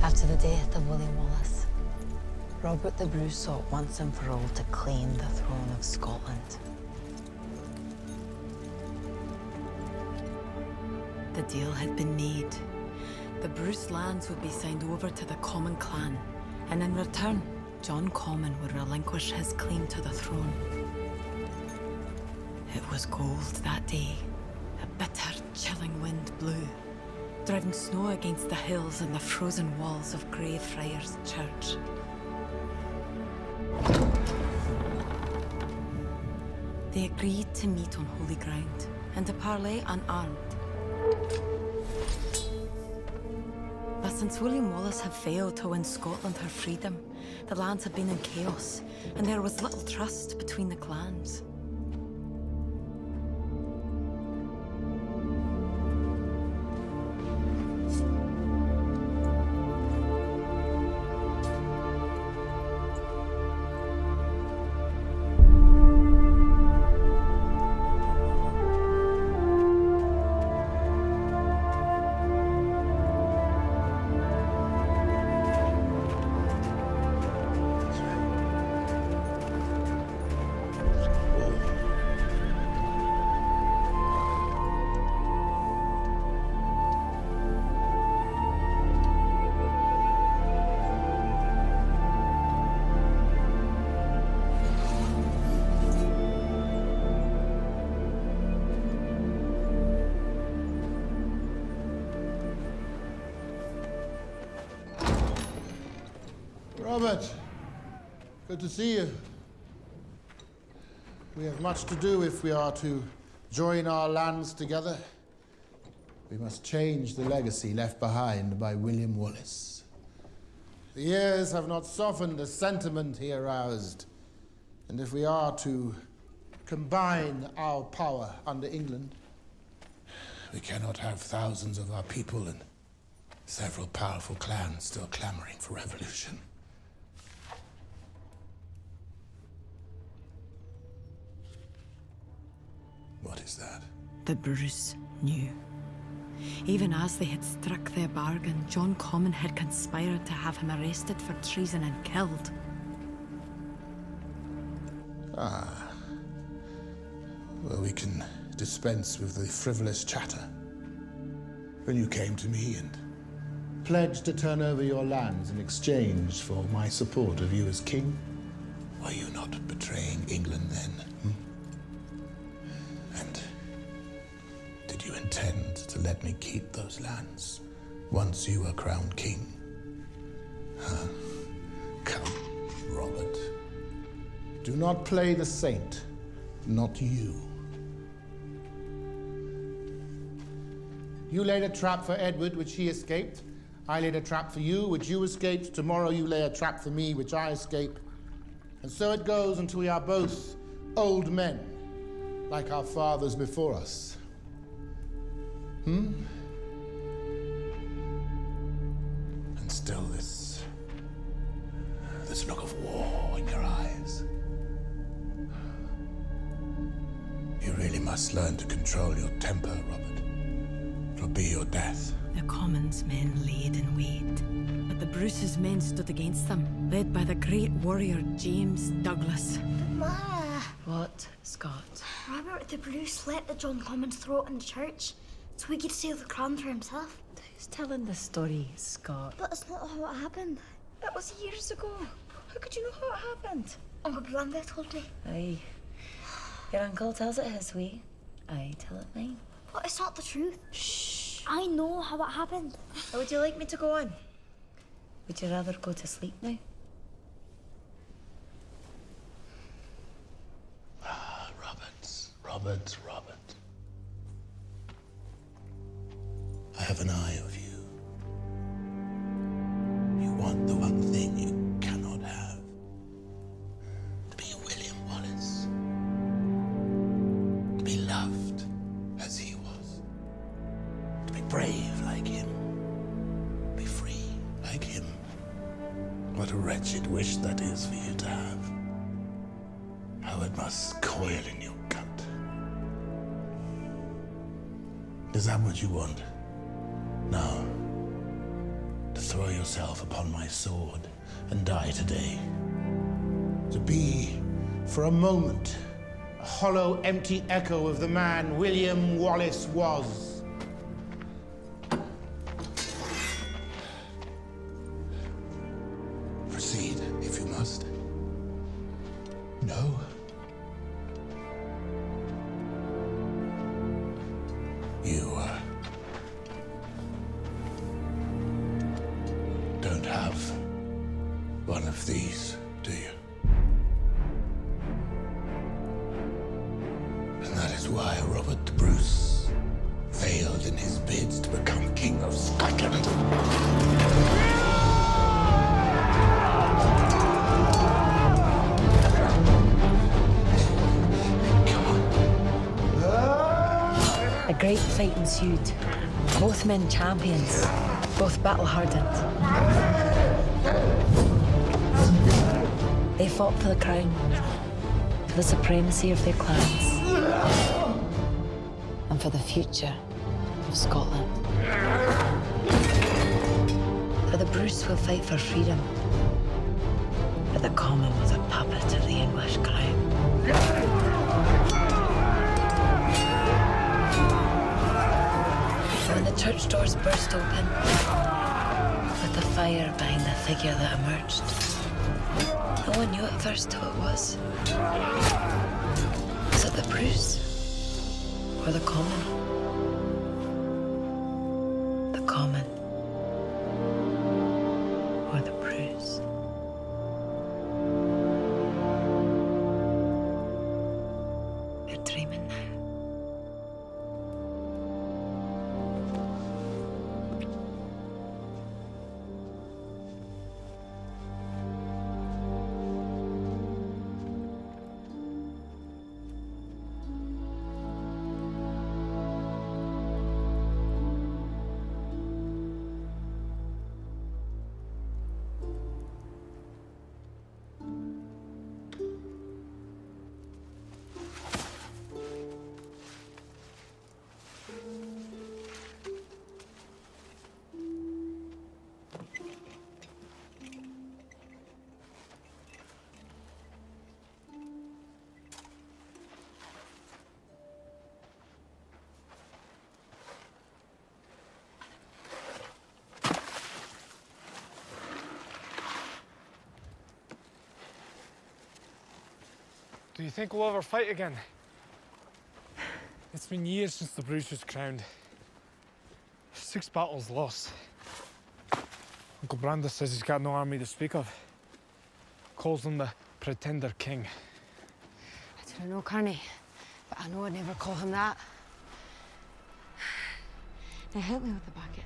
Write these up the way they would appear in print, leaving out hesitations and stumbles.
After the death of William Wallace, Robert the Bruce sought once and for all to claim the throne of Scotland. The deal had been made. The Bruce lands would be signed over to the Comyn clan, and in return, John Comyn would relinquish his claim to the throne. It was cold that day. A bitter, chilling wind blew, driving snow against the hills and the frozen walls of Greyfriars Church. They agreed to meet on holy ground and to parley unarmed. But since William Wallace had failed to win Scotland her freedom, the lands had been in chaos, and there was little trust between the clans. Robert, good to see you. We have much to do if we are to join our lands together. We must change the legacy left behind by William Wallace. The years have not softened the sentiment he aroused, and if we are to combine our power under England, we cannot have thousands of our people and several powerful clans still clamoring for revolution. What is that? The Bruce knew. Even as they had struck their bargain, John Comyn had conspired to have him arrested for treason and killed. Ah. Well, we can dispense with the frivolous chatter. When you came to me and pledged to turn over your lands in exchange for my support of you as king, were you not betraying England then? And did you intend to let me keep those lands once you were crowned king? Huh? Come, Robert. Do not play the saint, not you. You laid a trap for Edward, which he escaped. I laid a trap for you, which you escaped. Tomorrow you lay a trap for me, which I escape. And so it goes until we are both old men, like our fathers before us. still this look of war in your eyes? You really must learn to control your temper, Robert. It'll be your death. The Common's men laid in wait, but the Bruce's men stood against them, led by the great warrior James Douglas. Ma! What, Scott? Robert the Bruce slit the John Common's throat in the church so he could steal the crown for himself. Who's telling the story, Scott? But it's not how it happened. That was years ago. How could you know how it happened? Uncle Branda told me. Aye. Your uncle tells it his way. I tell it mine. But it's not the truth. Shh. I know how it happened. How would you like me to go on? Would you rather go to sleep now? Robert. I have an eye of you. You want the one thing you cannot have. To be William Wallace. To be loved as he was. To be brave like him. Be free like him. What a wretched wish that is for you to have. How it must coil in your gut. Is that what you want? Now, to throw yourself upon my sword and die today. To be, for a moment, a hollow, empty echo of the man William Wallace was. Proceed, if you must. No? You, don't have one of these, do you? And that is why Robert the Bruce failed in his bid to become King of Scotland. A great fight ensued. Both men champions, both battle-hardened. They fought for the crown, for the supremacy of their clans, and for the future of Scotland. For the Bruce will fight for freedom, but the Common was a puppet of the English crown. When the church doors burst open, with the fire behind the figure that emerged, no one knew at first who it was. Was it the Bruce or the Common? The Common or the Bruce? They're dreaming now. Do you think we'll ever fight again? It's been years since the Bruce was crowned. 6 battles lost. Uncle Branda says he's got no army to speak of. Calls him the Pretender King. I don't know, Carney, but I know I'd never call him that. Now help me with the bucket.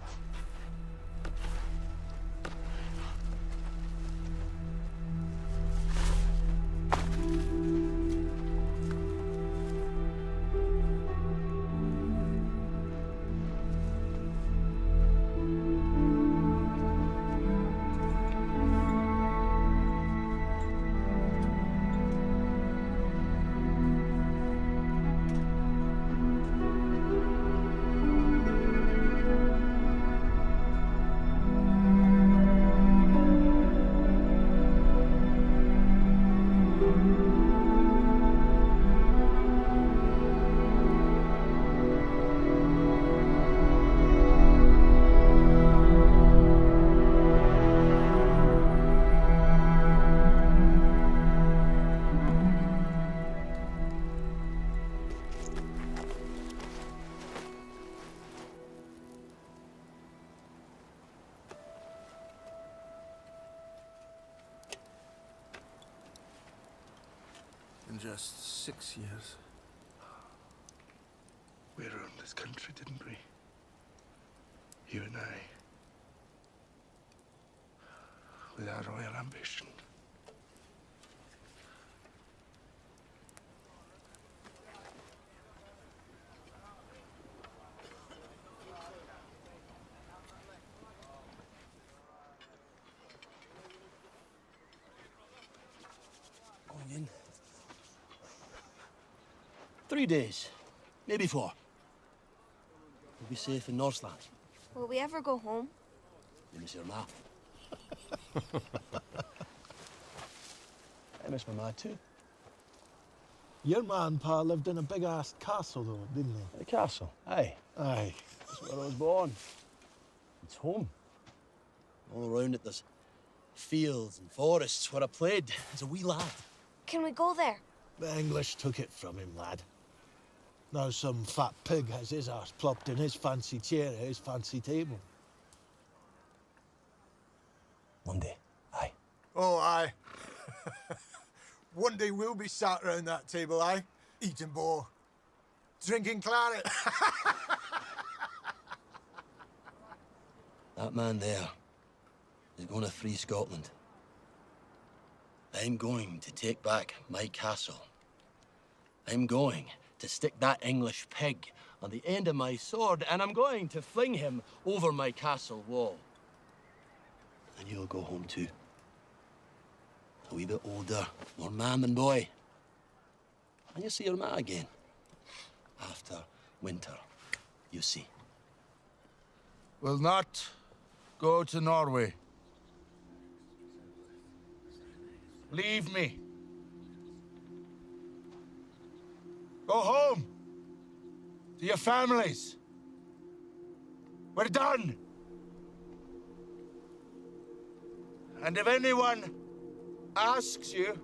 in just 6 years. We ruined this country, didn't we? You and I. With our royal ambition. Going in. 3 days, maybe 4. We'll be safe in Northland. Will we ever go home? You miss your ma. I miss my ma too. Your ma and pa lived in a big-ass castle, though, didn't they? The castle? Aye. Aye. That's where I was born. It's home. All around it there's fields and forests where I played as a wee lad. Can we go there? The English took it from him, lad. Now some fat pig has his arse plopped in his fancy chair at his fancy table. One day, aye. Oh, aye. One day we'll be sat round that table, aye? Eating boar. Drinking claret. That man there is going to free Scotland. I'm going to take back my castle. I'm going to stick that English pig on the end of my sword, and I'm going to fling him over my castle wall. And you'll go home too. A wee bit older, more man than boy. And you'll see your ma again. After winter, you see. Will not go to Norway. Leave me. Go home. To your families. We're done. And if anyone asks you,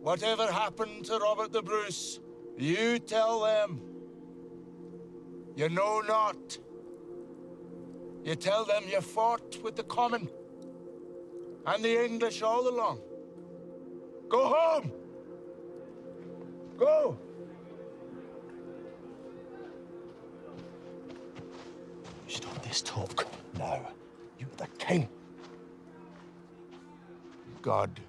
whatever happened to Robert the Bruce, you tell them, you know not. You tell them you fought with the common and the English all along. Go home! Go! Stop this talk now. You're the king. God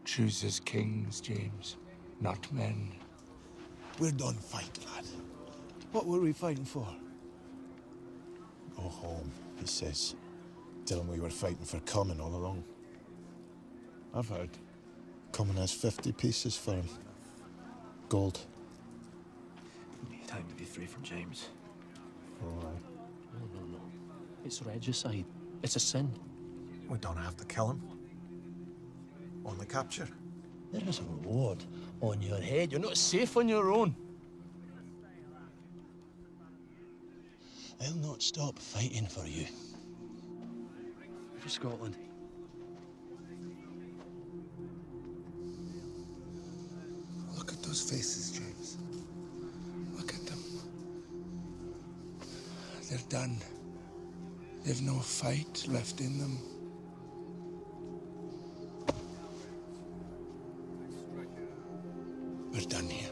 chooses kings, James, not men. We're done fighting, lad. What were we fighting for? Go home, he says. Tell him we were fighting for Common all along. I've heard. Common has 50 pieces for him. Gold. It'll be time to be free from James. All right. No. It's regicide. It's a sin. We don't have to kill him. Only capture. There is a reward on your head. You're not safe on your own. I'll not stop fighting for you. For Scotland. Look at those faces, James. Look at them. They're done. They've no fight left in them. We're done here.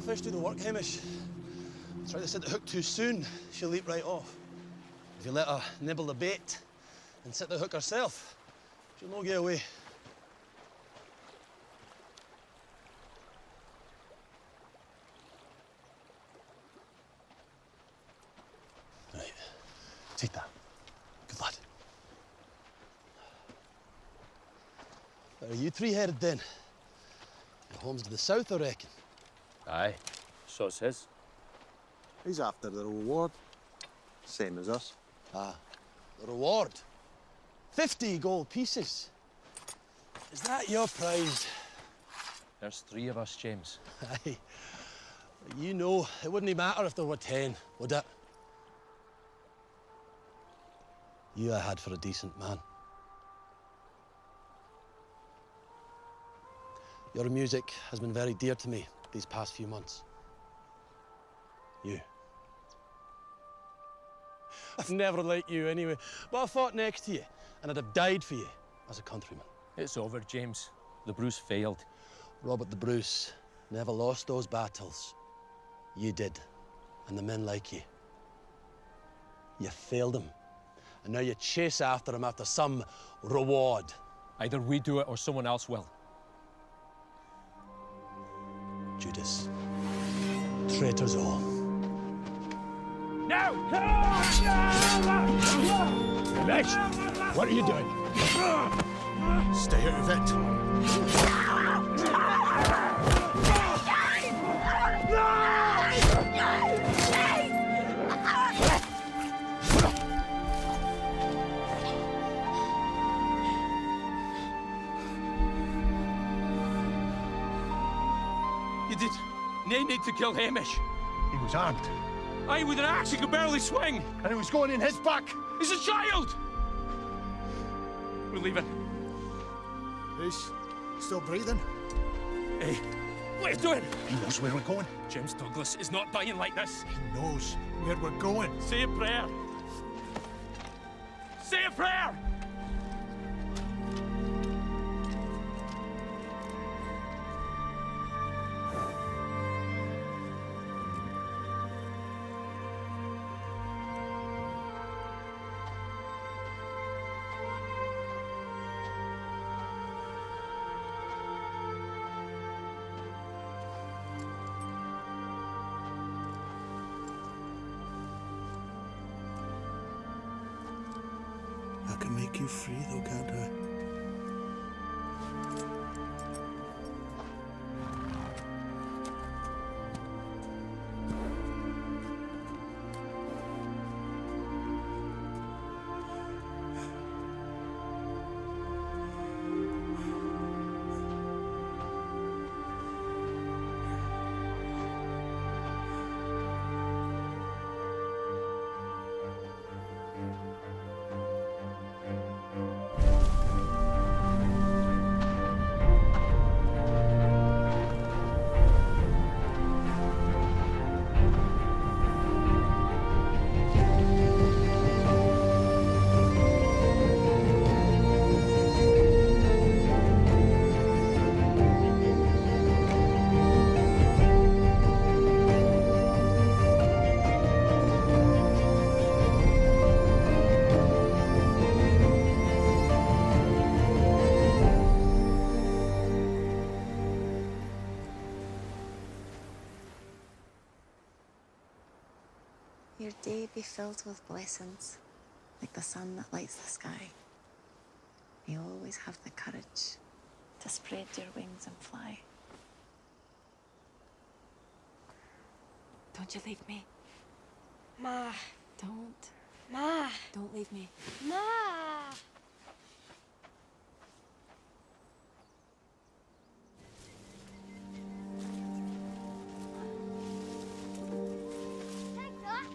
Fish do the work, Hamish. Try to set the hook too soon, she'll leap right off. If you let her nibble the bait and set the hook herself, she'll no get away. Right, take that. Good lad. Are you three-headed then? Your home's to the south, I reckon. Aye, so it says. He's after the reward. Same as us. Ah, the reward. 50 gold pieces. Is that your prize? There's 3 of us, James. Aye. You know, it wouldn't matter if there were 10, would it? You I had for a decent man. Your music has been very dear to me these past few months. You. I've never liked you anyway, but I fought next to you, and I'd have died for you as a countryman. It's over, James. The Bruce failed. Robert the Bruce never lost those battles. You did, and the men like you. You failed him, and now you chase after him after some reward. Either we do it or someone else will. Judas. Traitors all. No! Mitch, what are you doing? Stay out of it. You did nae need to kill Hamish. He was armed, Aye, with an axe he could barely swing. and it was going in his back. He's a child! We're leaving. He's still breathing. Hey, what are you doing? He knows where we're going. James Douglas is not dying like this. He knows where we're going. Say a prayer. Say a prayer! I can make you free, though, can't I? Your day be filled with blessings, like the sun that lights the sky. May you always have the courage to spread your wings and fly. Don't you leave me. Ma. Don't. Ma. Don't leave me. Ma. Take that.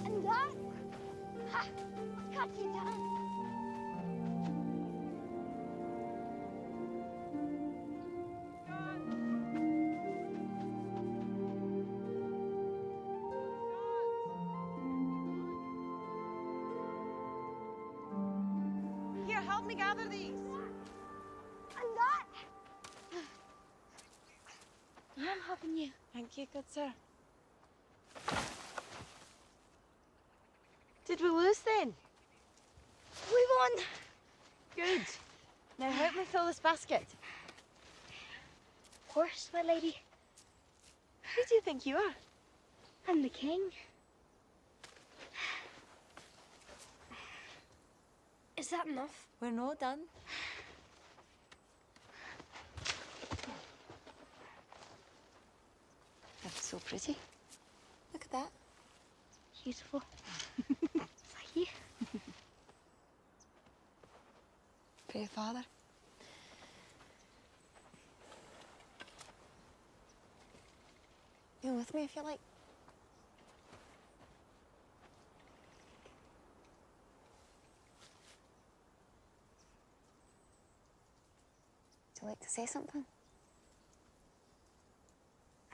And that. Ha! Cut you down. Here, help me gather these. And that. I'm helping you. Thank you, good sir. Did we lose then? We won. Good. Now help me fill this basket. Of course, my lady. Who do you think you are? I'm the king. Is that enough? We're not done. pretty. Look at that. Beautiful. Thank you. For your father. You're with me if you like. Would you like to say something?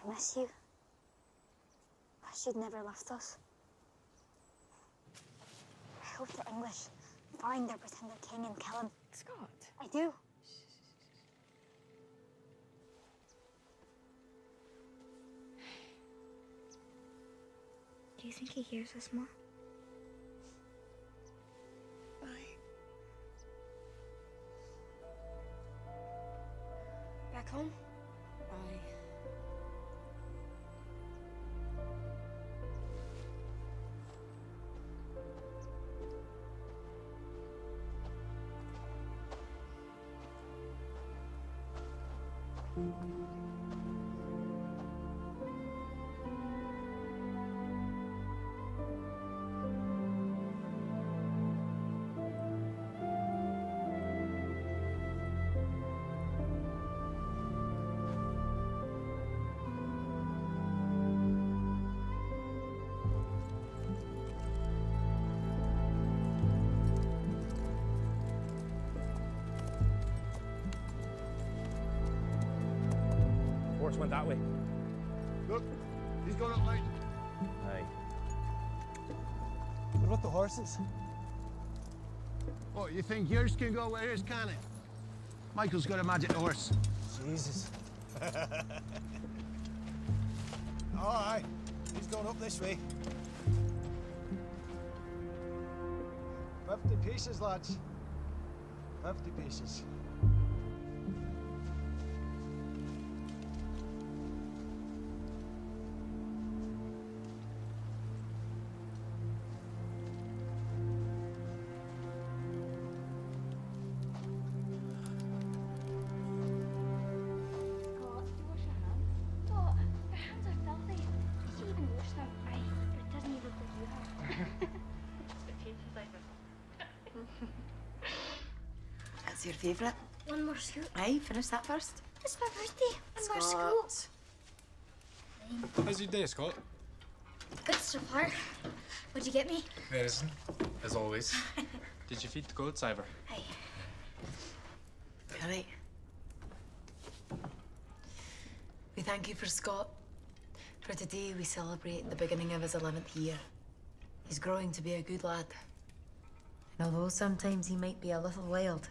I miss you. I wish you'd never left us. I hope the English find their pretended king and kill him. Scott. I do. Do you think he hears us, Ma? Bye. Back home? Bye. Horse went that way. Look, he's gone up late. Aye. What about the horses? What, you think yours can go where his can it? Michael's got a magic horse. Jesus. Oh, aye. He's going up this way. 50 pieces, lads. 50 pieces. That's your favourite? One more scoop. Aye, finish that first. It's my birthday. One more scoop. How's your day, Scott? Good so far. What'd you get me? Medicine, as always. Did you feed the goats, Ivor? Aye. All right. We thank you for Scott. For today, we celebrate the beginning of his 11th year. He's growing to be a good lad. And although sometimes he might be a little wild,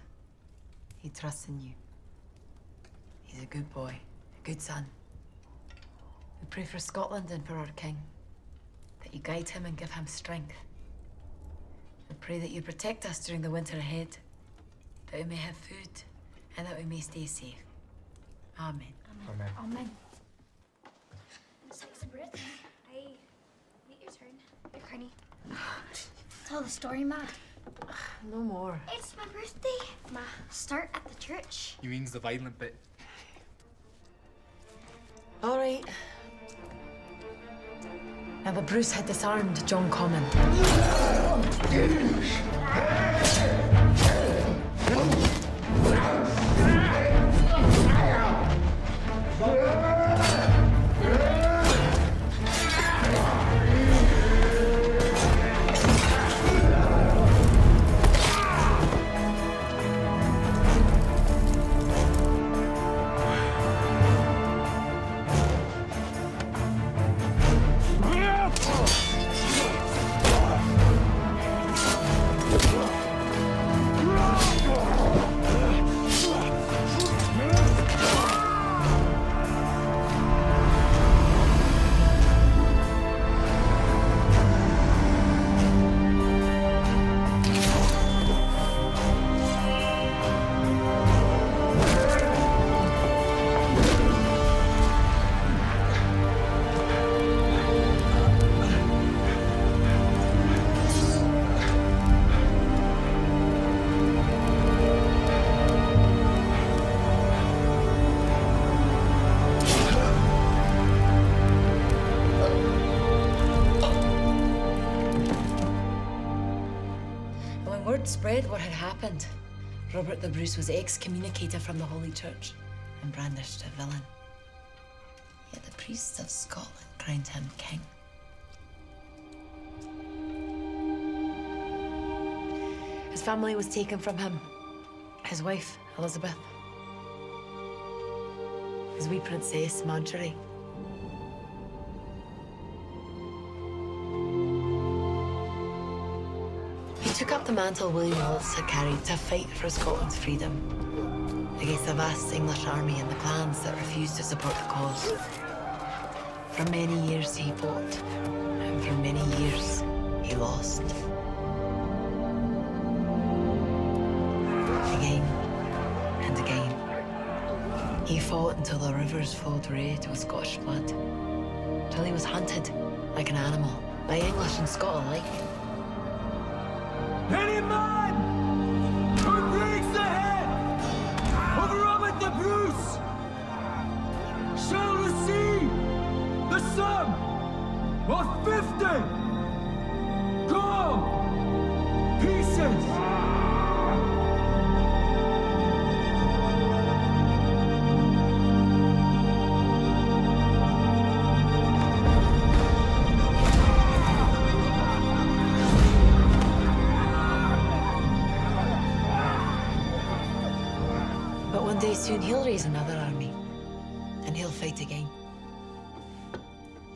he trusts in you. He's a good boy, a good son. We pray for Scotland and for our king, that you guide him and give him strength. We pray that you protect us during the winter ahead, that we may have food and that we may stay safe. Amen. Amen. Amen. It's the birthday. Aye. Wait your turn. Here, Carney. Tell the story, Ma. No more. It's my birthday. Ma, start at the church. You means the violent bit. All right. Now the Bruce had disarmed John Comyn. word spread what had happened. Robert the Bruce was excommunicated from the Holy Church and brandished a villain. Yet the priests of Scotland crowned him king. His family was taken from him. His wife, Elizabeth. His wee princess, Marjorie. He took up the mantle William Wallace had carried to fight for Scotland's freedom against the vast English army and the clans that refused to support the cause. For many years he fought, and for many years he lost. Again and again. He fought until the rivers flowed red with Scottish blood. Till he was hunted like an animal by English and Scot alike. Any man who breaks the head of Robert the Bruce shall receive the sum of 50 gold pieces. But one day soon he'll raise another army, and he'll fight again.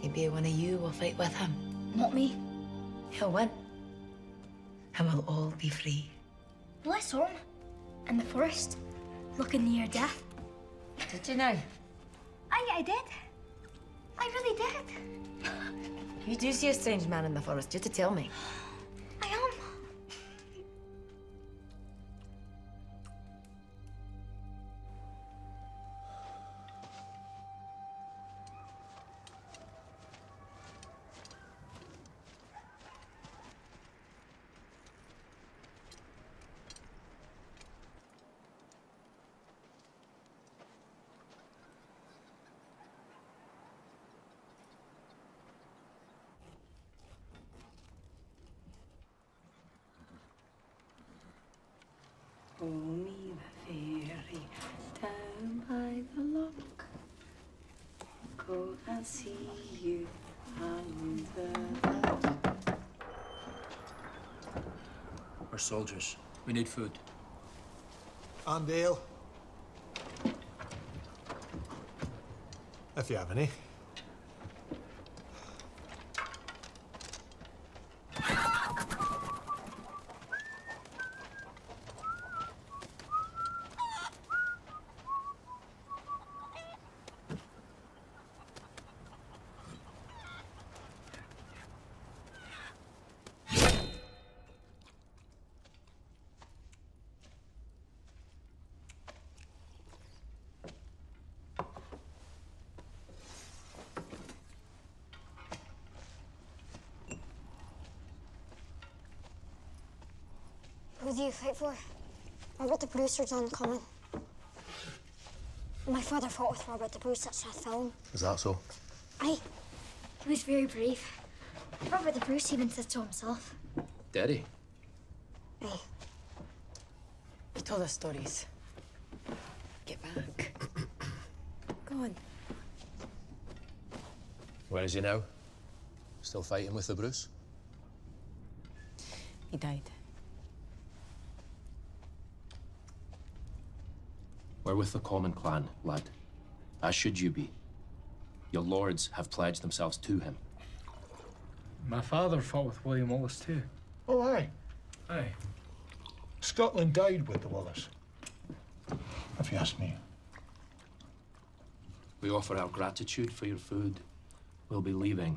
Maybe one of you will fight with him. Not me. He'll win, and we'll all be free. Well, I saw him in the forest, looking near death. Did you now? I did. I really did. You do see a strange man in the forest, you to tell me. I am. Oh, me the fairy, down by the loch. Go and see you under the... We're soldiers. We need food. And ale. If you have any. Who do you fight for? Robert the Bruce or John Comyn? My father fought with Robert the Bruce at Strathfilm. Is that so? Aye. He was very brave. Robert the Bruce even said so himself. Did he? Aye. You told us stories. Get back. Go on. Where is he now? Still fighting with the Bruce? He died. We're with the Common Clan, lad. As should you be. Your lords have pledged themselves to him. My father fought with William Wallace too. Oh, aye. Aye. Scotland died with the Wallace. If you ask me. We offer our gratitude for your food. We'll be leaving.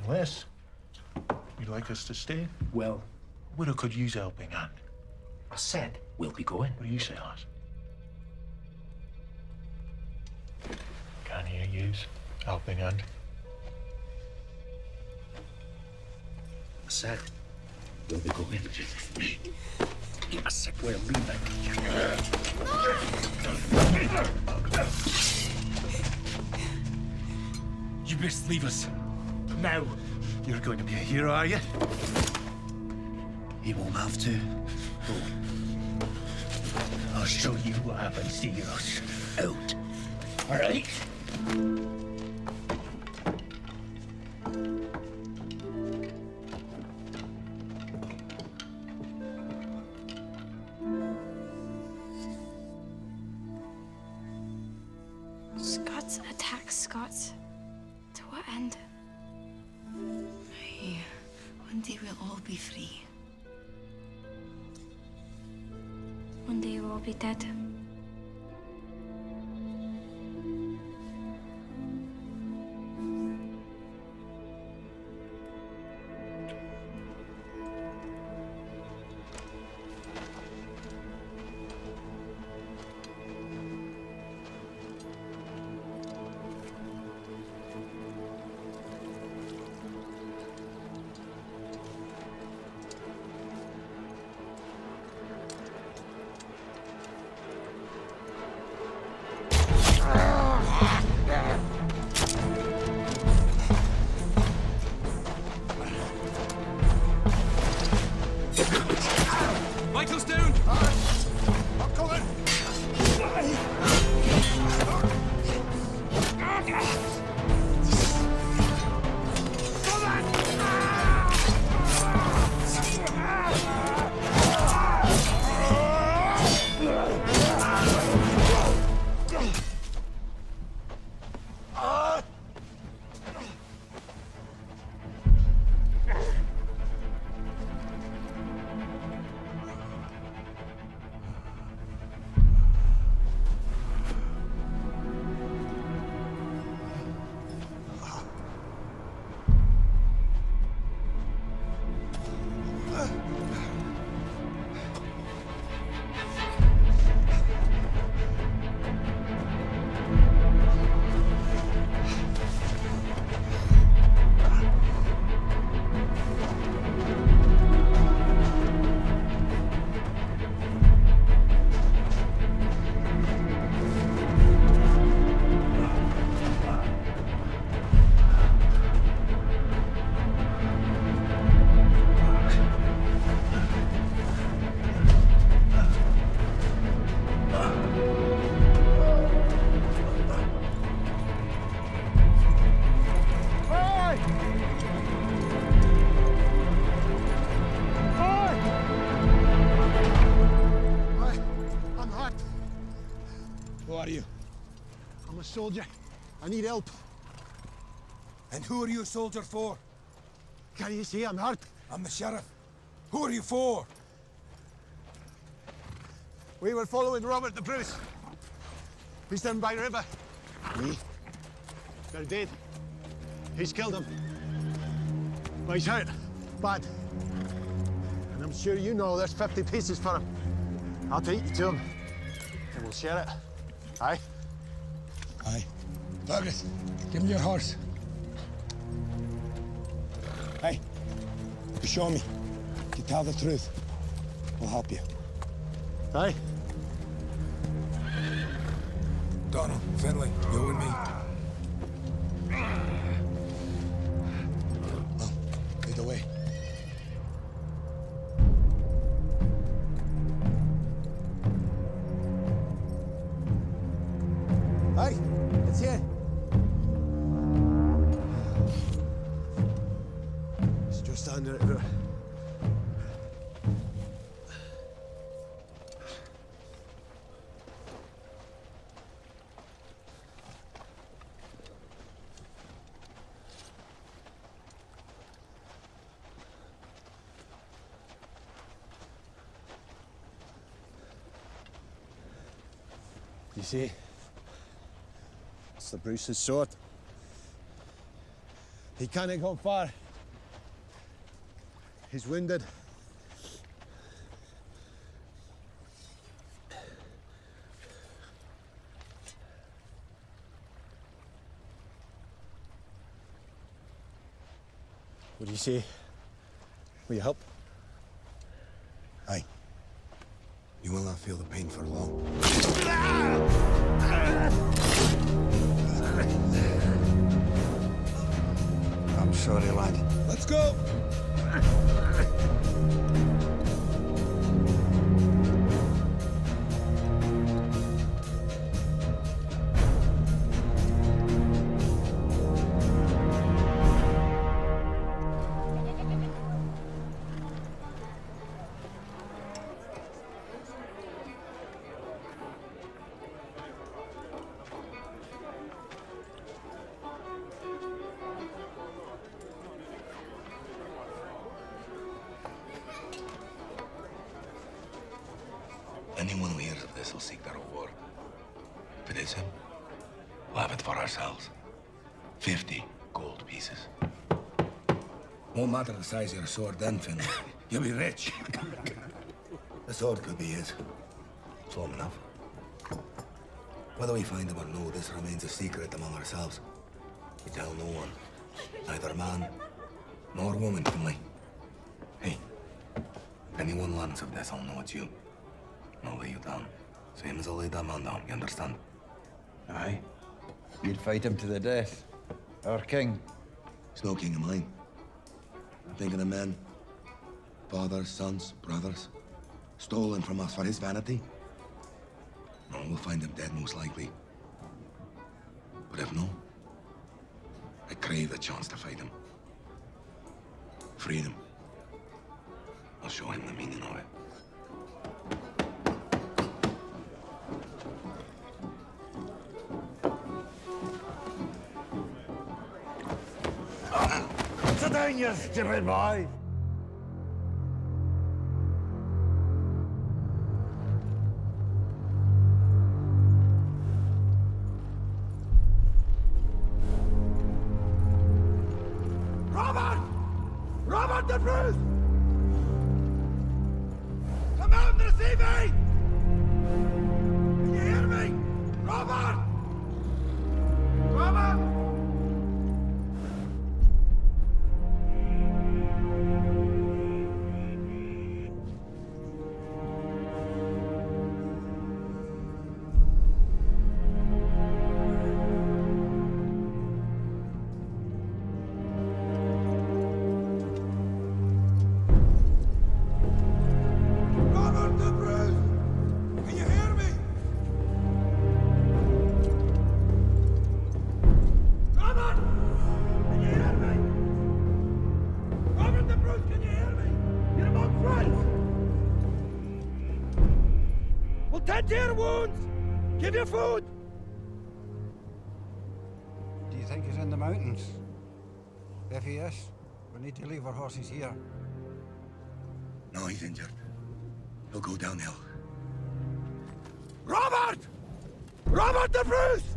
Unless you'd like us to stay. Well, Widow could use a helping hand. I said we'll be going. What do you say, lass? Can you use helping hand? I said we'll be going. A sick way of leaving. You best leave us. Now. You're going to be a hero, are you? He won't have to. Oh. I'll show you what happens to heroes. Out. All right? Scots attack Scots. To what end? Aye, one day we'll all be free. One day we'll all be dead. Michael's down! I'm coming! Who are you? I'm a soldier. I need help. And who are you a soldier for? Can you see I'm hurt? I'm the sheriff. Who are you for? We were following Robert the Bruce. He's down by the river. Me? They're dead. He's killed him. But he's hurt. Bad. And I'm sure you know there's 50 pieces for him. I'll take you to him. And we'll share it. Aye? Aye. Fergus, give him your horse. Hey, you show me. You tell the truth. We'll help you. Aye? Donald, Finlay, you and me. Well, lead the way. Aye, it's here. It's just under the river. You see? It's the Bruce's sword. He can't go far. He's wounded. What do you say? Will you help? Aye. You will not feel the pain for long. I'm sorry, lad. Let's go! Anyone who hears of this will seek their reward. If it is him, we'll have it for ourselves. 50 gold pieces. Won't matter the size of your sword then, Finn. You'll be rich. The sword could be his. It's long enough. Whether we find him or no, this remains a secret among ourselves. We tell no one. Neither man nor woman, Finlay. Hey, if anyone learns of this, I'll know it's you. And I'll lay you down. Same as I laid that man down, you understand? Aye. You'd fight him to the death. Our king. He's no king of mine. I'm thinking of men. Fathers, sons, brothers. Stolen from us for his vanity. No, we'll find him dead, most likely. But if no, I crave the chance to fight him. Freedom. I'll show him the meaning of it. Sit down, you stupid boy. Robert! Robert the Bruce! Come out and receive me! Can you hear me? Robert! Robert! Robert the Bruce! Can you hear me? Robert! Can you hear me? Robert the Bruce, can you hear me? You're among friends! We'll tend to your wounds! Give you food! Do you think he's in the mountains? If he is, we need to leave our horses here. No, he's injured. He'll go downhill. Robert! Robert the Bruce!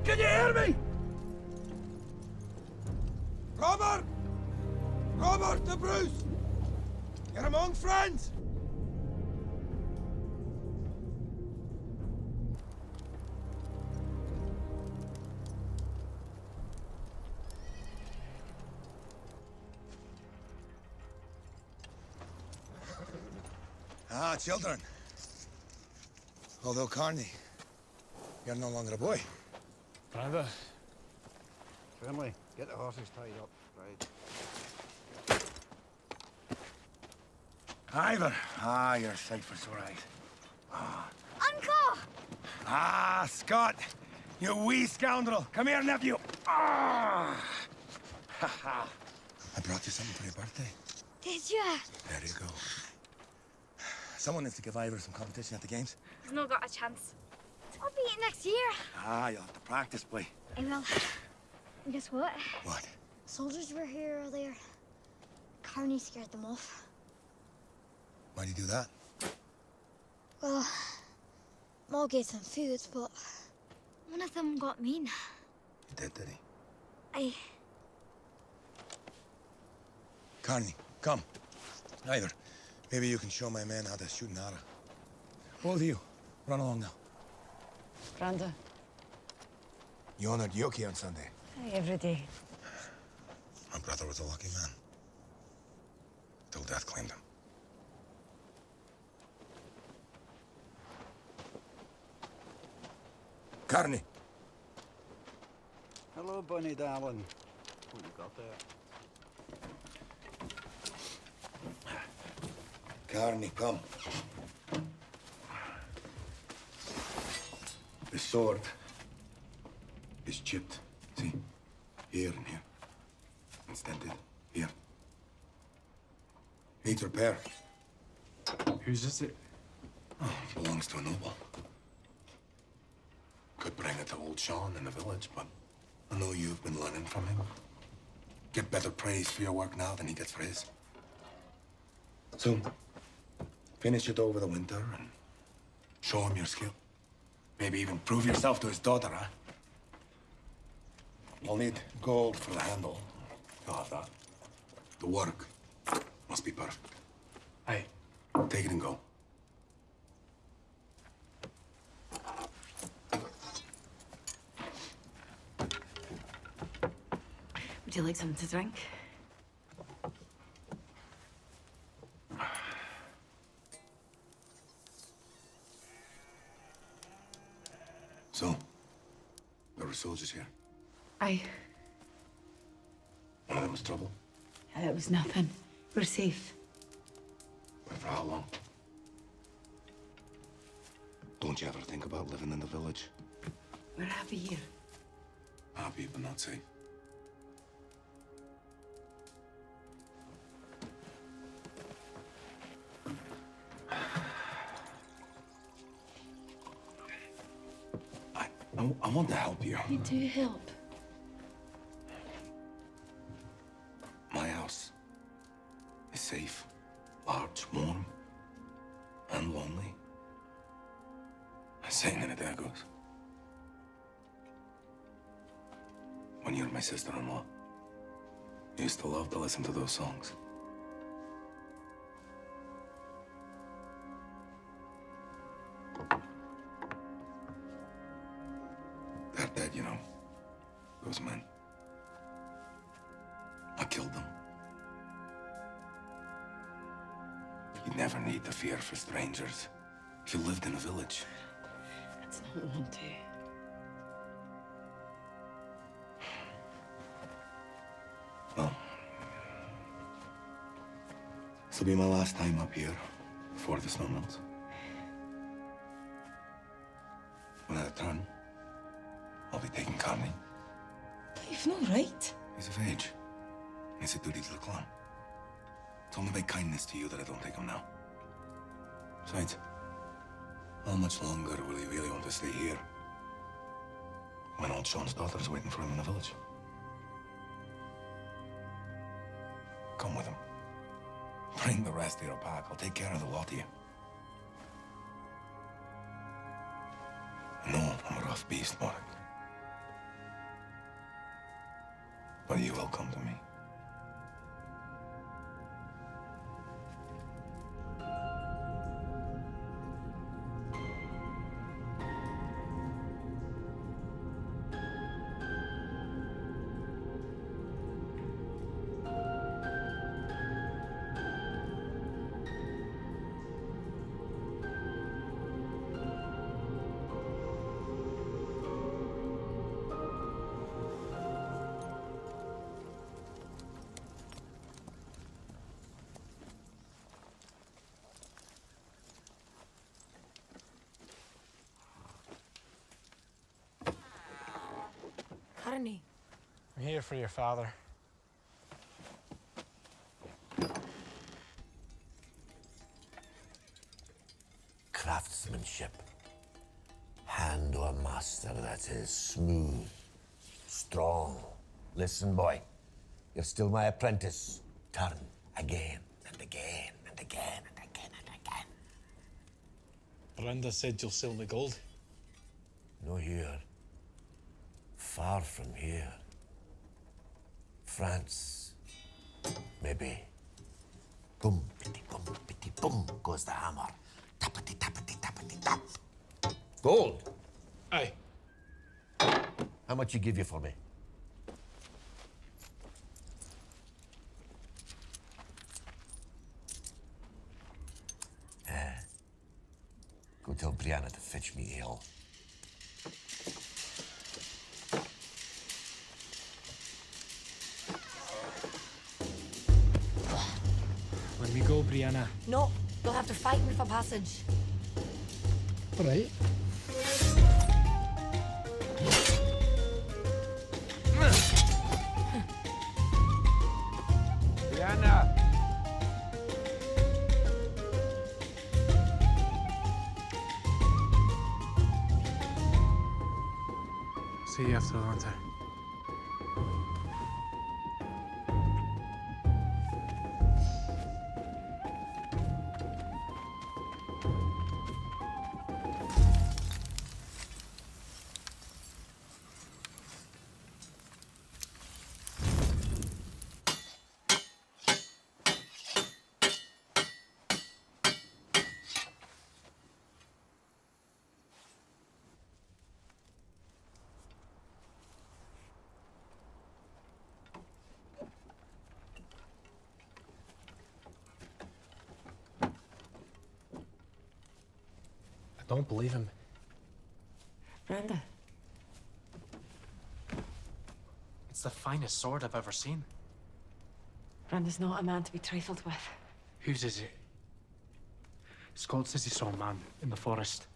Can you hear me? Robert! Robert the Bruce! You're among friends! Ah, children. Although, Carney, you're no longer a boy. Brother. Finlay, get the horses tied up. Right. Ivor. Ah, you're a sight for sore eyes. Ah. Uncle! Ah, Scott. You wee scoundrel. Come here, nephew. Ah! Ha ha. I brought you something for your birthday. Did you? There you go. Someone needs to give Ivor some competition at the games. He's not got a chance. I'll be it next year. Ah, you'll have to practice, boy. I will. And guess what? What? Soldiers were here earlier. Carney scared them off. Why'd you do that? Well, Maul gave them food, but One of them got mean. He did he? I... Carney, come. Ivor, maybe you can show my men how to shoot an arrow. Both of you, run along now. Branda. You honored Yoki on Sunday. Every day. My brother was a lucky man. Till death claimed him. Carney. Hello, Bunny darling. What you got there? Carney, come. The sword is chipped. See? Here and here. It's dented. Here. Needs repair. Whose is it? Oh, it belongs to a noble. Could bring it to old Sean in the village, but I know you've been learning from him. Get better praise for your work now than he gets for his. So, finish it over the winter and show him your skill. Maybe even prove yourself to his daughter, huh? I'll need gold for the handle. You'll have that. The work must be perfect. Aye. Take it and go. Would you like something to drink? So, there were soldiers here. Aye. One of them was trouble. It was nothing. We're safe. But for how long? Don't you ever think about living in the village? We're happy here. Happy, but not safe. I want to help you. You do help. My house is safe, large, warm, and lonely. I sang in it, there goes. When you were my sister-in-law, you used to love to listen to those songs. They're dead, you know. Those men. I killed them. You'd never need to fear for strangers if you lived in a village. That's not what I want to. Well, this'll be my last time up here before the snow melts. When I return, I'll be taking Carney. You've no right. He's of age. It's a duty to the clan. It's only by kindness to you that I don't take him now. Besides, how much longer will he really want to stay here? When old Sean's daughter is waiting for him in the village. Come with him. Bring the rest of your pack. I'll take care of the lot of you. I know I'm a rough beast, Mark. But you will come to me. Carney. I'm here for your father. Craftsmanship. Hand to a master that is smooth, strong. Listen, boy, you're still my apprentice. Turn again and again and again and again and again. Brenda said you'll sell the gold. No here. Far from here. France. Maybe. Boom, pitty, boom, goes the hammer. Tappity, tappity, tappity, tap. Gold. Aye. How much you give you for me? Go tell Brianna to fetch me ale. Let me go, Brianna. No, You'll have to fight me for passage. All right. Diana! See you after the winter. I don't believe him. Brenda. It's the finest sword I've ever seen. Brenda's not a man to be trifled with. Whose is it? Scott says he saw a man in the forest.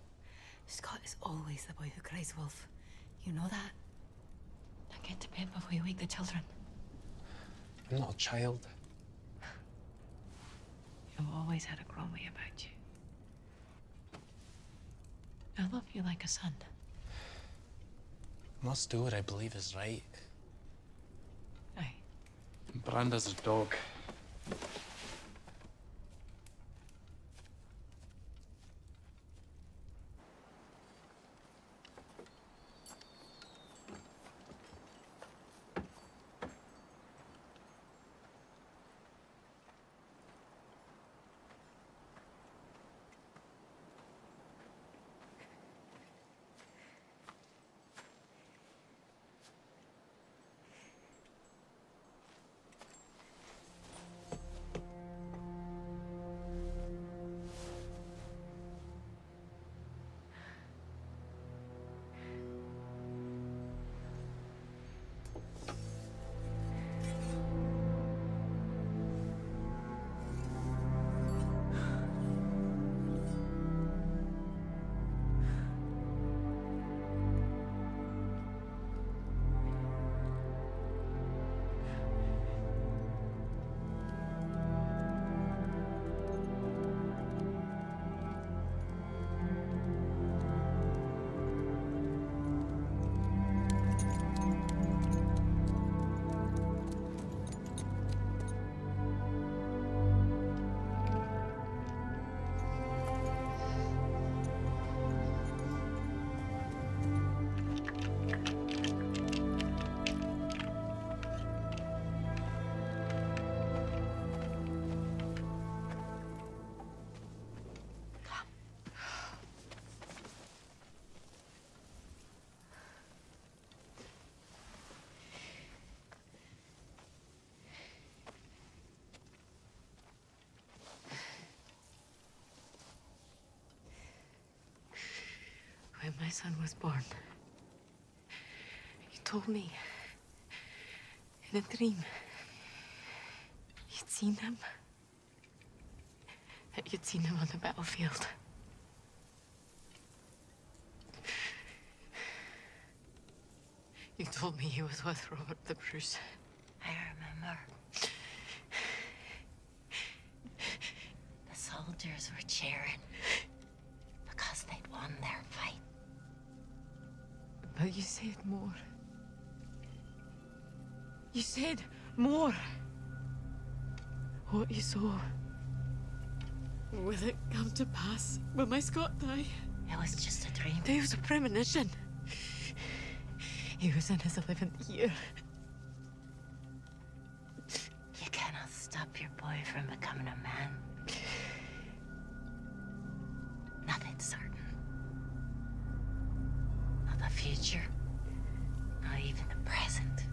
Scott is always the boy who cries wolf. You know that? Now get to bed before you wake the children. I'm not a child. You've always had a grown way about you. I love you like a son. I must do what I believe is right. Aye. Branda's a dog. When my son was born, you told me in a dream you'd seen him. That you'd seen him on the battlefield. You told me he was with Robert the Bruce. I remember. The soldiers were cheering because they'd won their fight. But you said more. You said more. What you saw. Will it come to pass? Will my Scott die? It was just a dream. It was a premonition. He was in his 11th year. You cannot stop your boy from becoming a man. Nothing's certain. Not the future. Not even the present.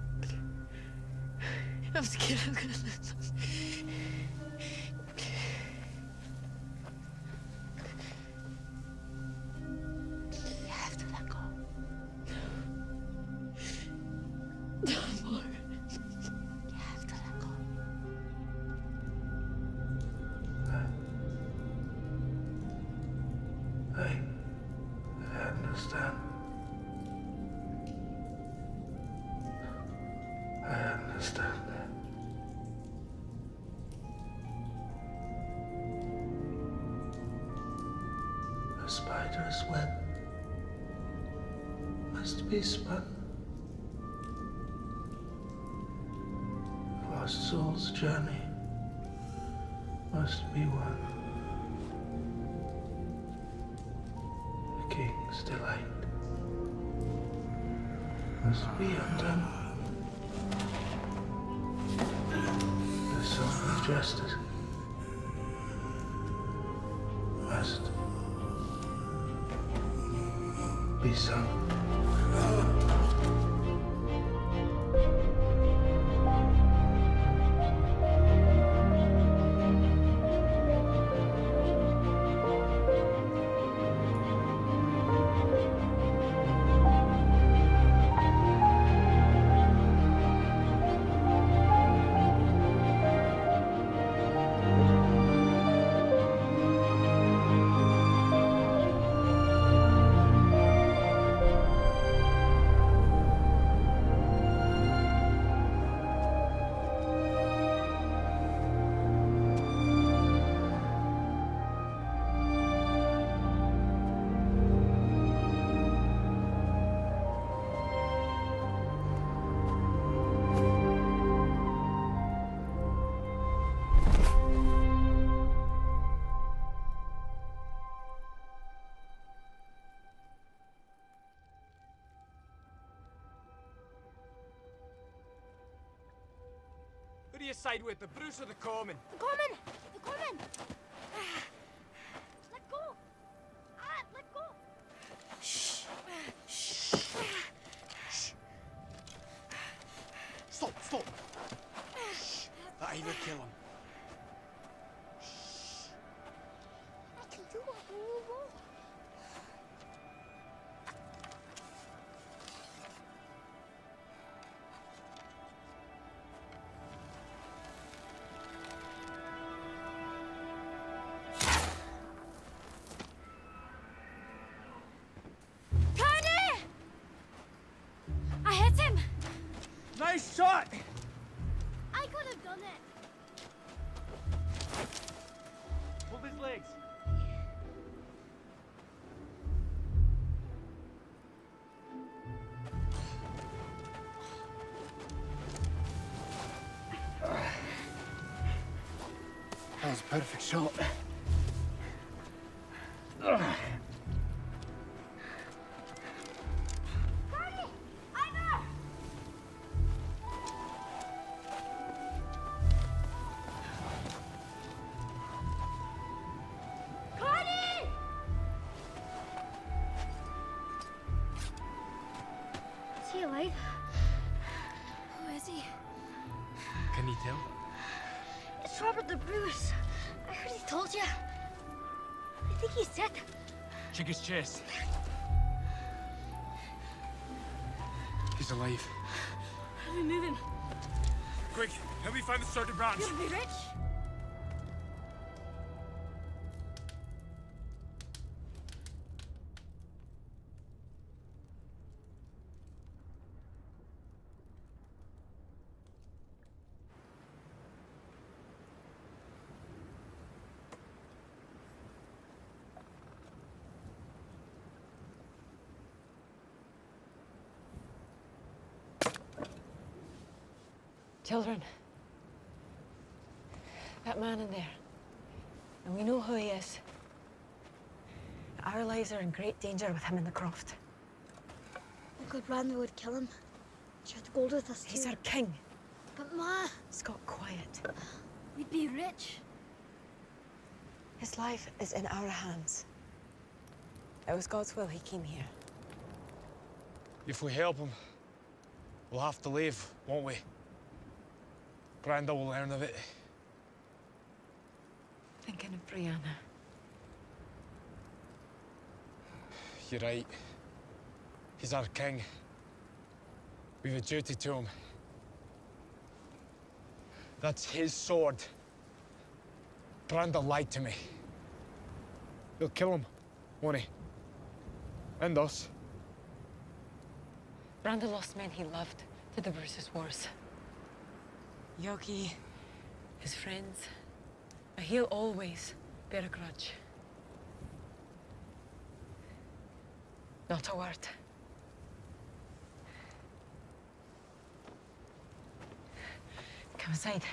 I'm scared I'm gonna You have to let go. No. You have to let go. traitorous web must be spun. Lost soul's journey must be won. The king's delight must be undone. The song of justice must be sung. Who do you side with, the Bruce or the Common? The Common! The Common! Let go! Let go! Shh. Stop! That either kill him. I can do it. Nice shot! I could have done it. Hold his legs. That was a perfect shot. Is he alive? Who is he? Can you tell? It's Robert the Bruce. I heard he told you. I think he's dead. Check his chest. He's alive. How do we move him? Quick, help me find the starter branch. You'll be rich? Children, that man in there, and we know who he is. Our lives are in great danger with him in the croft. Uncle Brandon would kill him. Share the gold with us too. He's our king. But Ma... Scott, quiet. We'd be rich. His life is in our hands. It was God's will he came here. If we help him, we'll have to leave, won't we? Branda will learn of it. Thinking of Brianna. You're right. He's our king. We've a duty to him. That's his sword. Branda lied to me. He'll kill him, won't he? And us. Branda lost men he loved to the Bruce's wars. Yogi, his friends. But he'll always bear a grudge. Not a word. Come inside.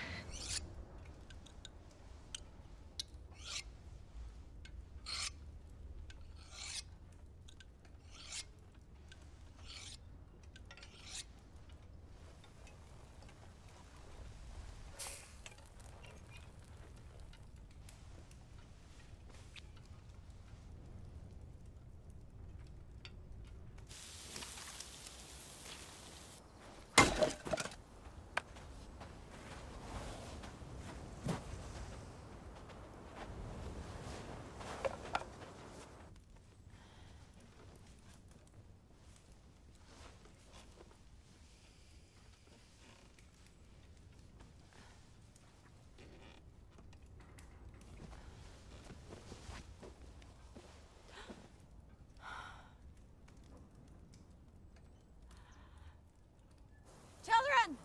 Children!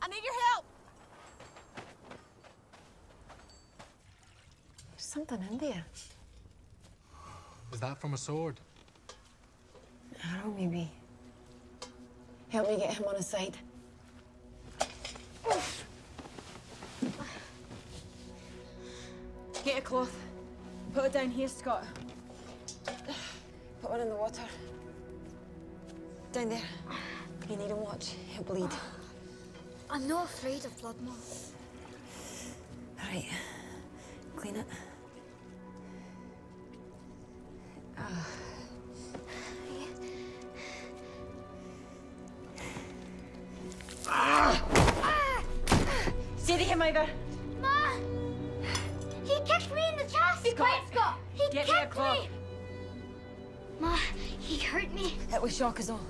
I need your help! There's something in there. Is that from a sword? Arrow, maybe. Help me get him on his side. Get a cloth. Put it down here, Scott. Put one in the water. Down there. You need him watch. He'll bleed. I'm not afraid of blood, Mom. All right. Clean it. Steady him, Ivor. Ma! He kicked me in the chest! Be quiet, Scott! He Get me a kicked cloth. me! Ma, he hurt me. It was shock is all.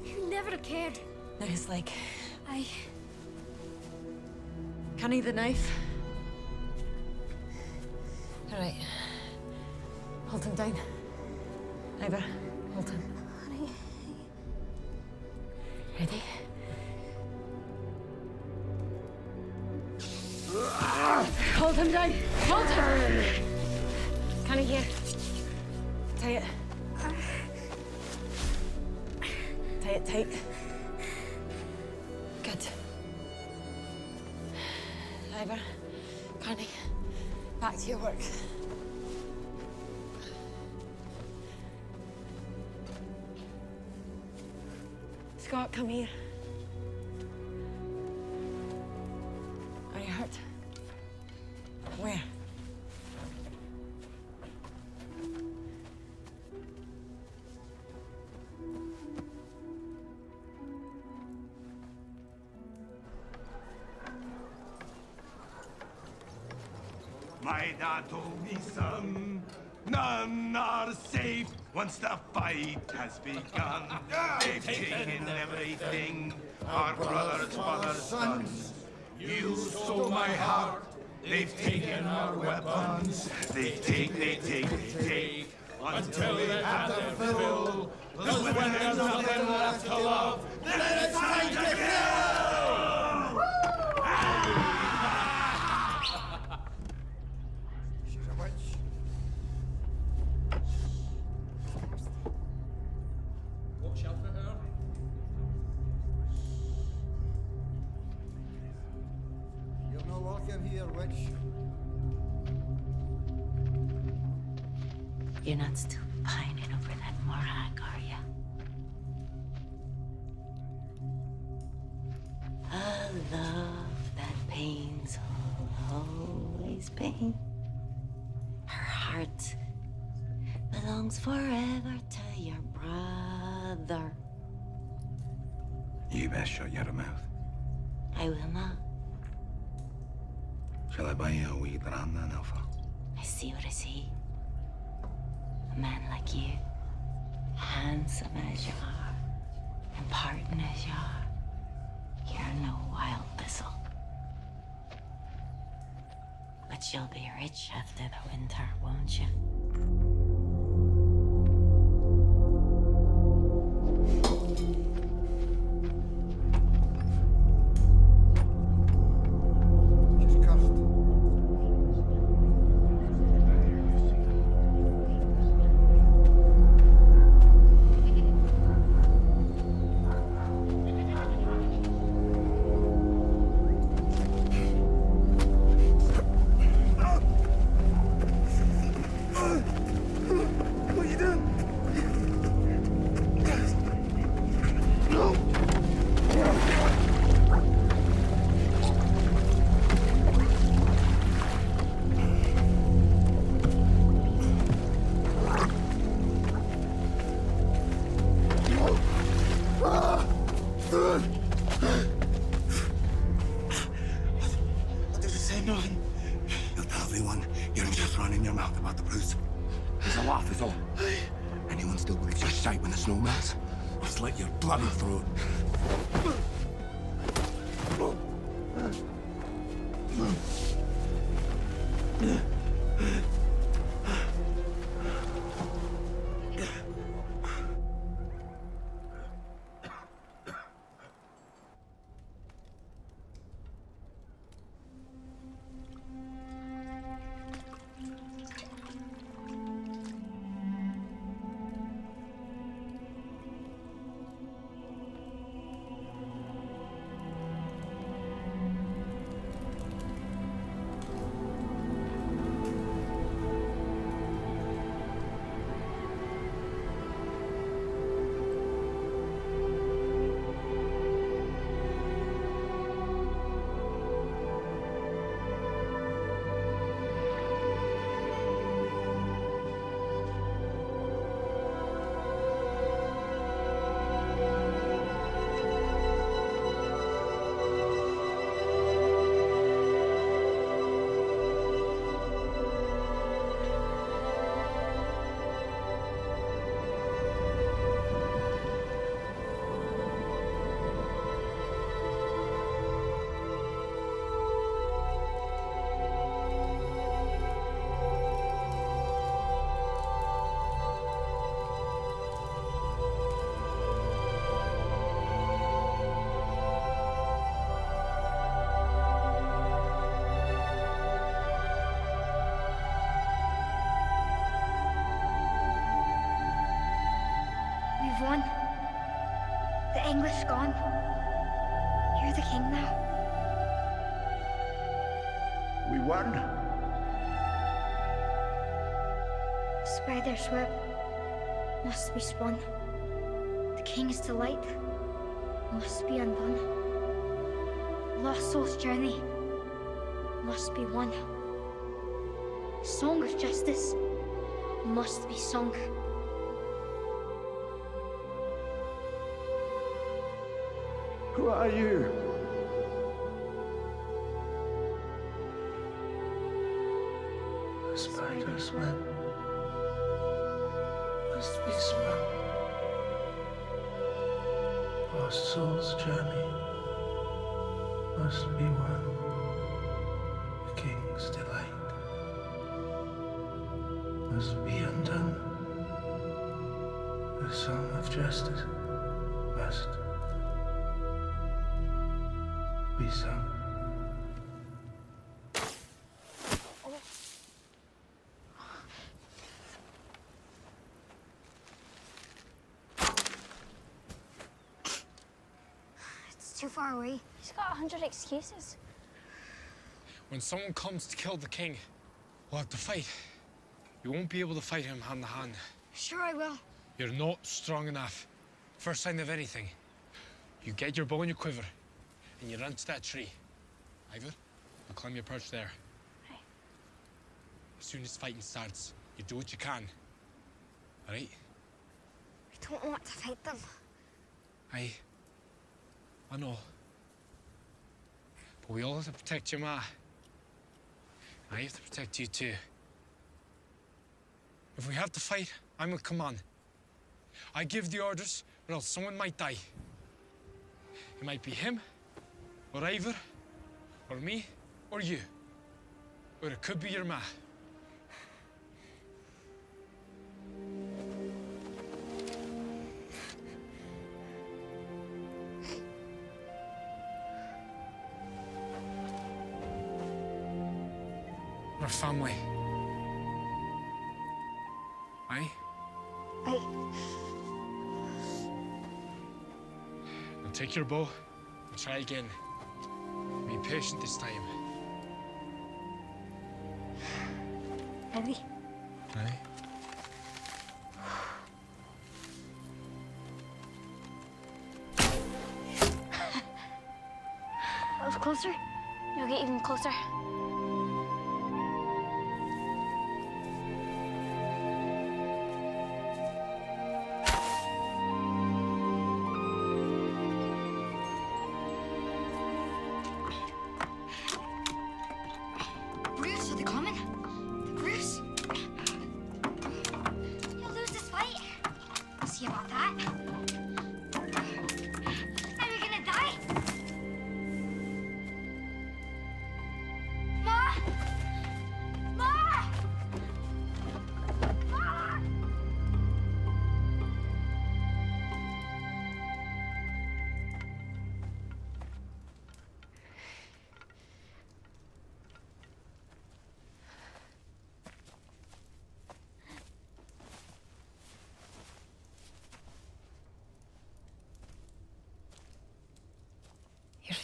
You never cared. Now his leg. I... Can I need the knife? All right. Hold him down. Ivor, hold him. Ready? Hold him down. Hold him. Can I hear? Tie it. Tie it tight. Good. Ivor, Connie, back to your work. Scott, come here. Are you hurt? Where? My dad told me, son, none are safe once the fight has begun. They've taken everything, our brothers, fathers, sons. You stole my heart, they've taken our weapons. They take, until they have their fill. Because when there's nothing left to love, then it's time to kill! She's a witch. Watch out for her. You're not welcome here, witch. You're not still pining over that Morag, are you? A love that pains will always pain. Her heart belongs forever to your brother. You best shut your mouth. I will not. Shall I buy you a wee dram then, Alpha? I see what I see. A man like you, handsome as you are, important as you are, you're no wild thistle. But you'll be rich after the winter, won't you? She's cursed. nothing. You'll tell everyone you're just running your mouth about the Bruce. It's a laugh is all. Anyone still believes your shite when the snow melts? I'll slit your bloody throat. We've won. The English gone. You're the king now. We won. Spider's web must be spun. The king's delight must be undone. Lost soul's journey must be won. Song of justice must be sung. Who are you? The spider's web must be spun. Lost soul's journey must be won. The king's delight must be undone. The song of justice must be sung. It's too far away. He's got 100 excuses. When someone comes to kill the king, we'll have to fight. You won't be able to fight him hand to hand. Sure I will. You're not strong enough. First sign of anything, you get your bow and your quiver, and you run to that tree. Ivor, I'll climb your perch there. Right. As soon as fighting starts, you do what you can. All right? I don't want to fight them. I know. But we all have to protect your ma. I have to protect you too. If we have to fight, I'm with command. I give the orders, or else someone might die. It might be him, or Ivor, or me, or you. Or it could be your ma. We're family. Aye? Aye. Now take your bow and try again. Be patient this time. Ready? Aye? That was closer. You'll get even closer.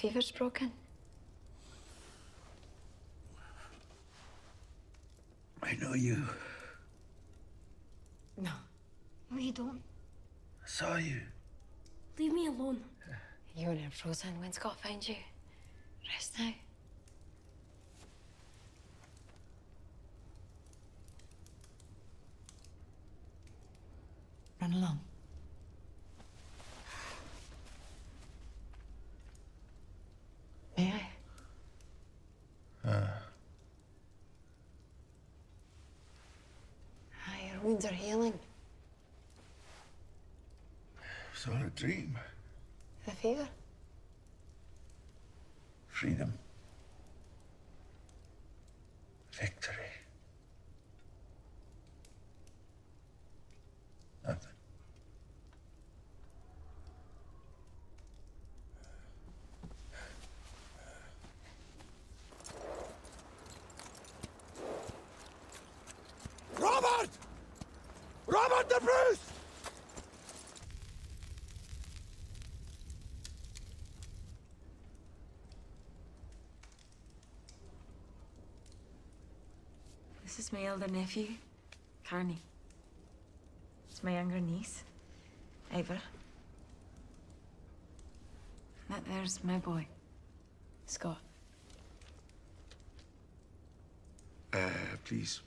fever's broken. I know you. No. No, you don't. I saw you. Leave me alone. You were in frozen when Scott found you. Rest now. Run along. May I? Your wounds are healing. It's all a dream. The fever? Freedom. Victory. Nothing. Robert! Robert the Bruce! This is my elder nephew, Carney. It's my younger niece, Ivor. That there's my boy, Scott. Please,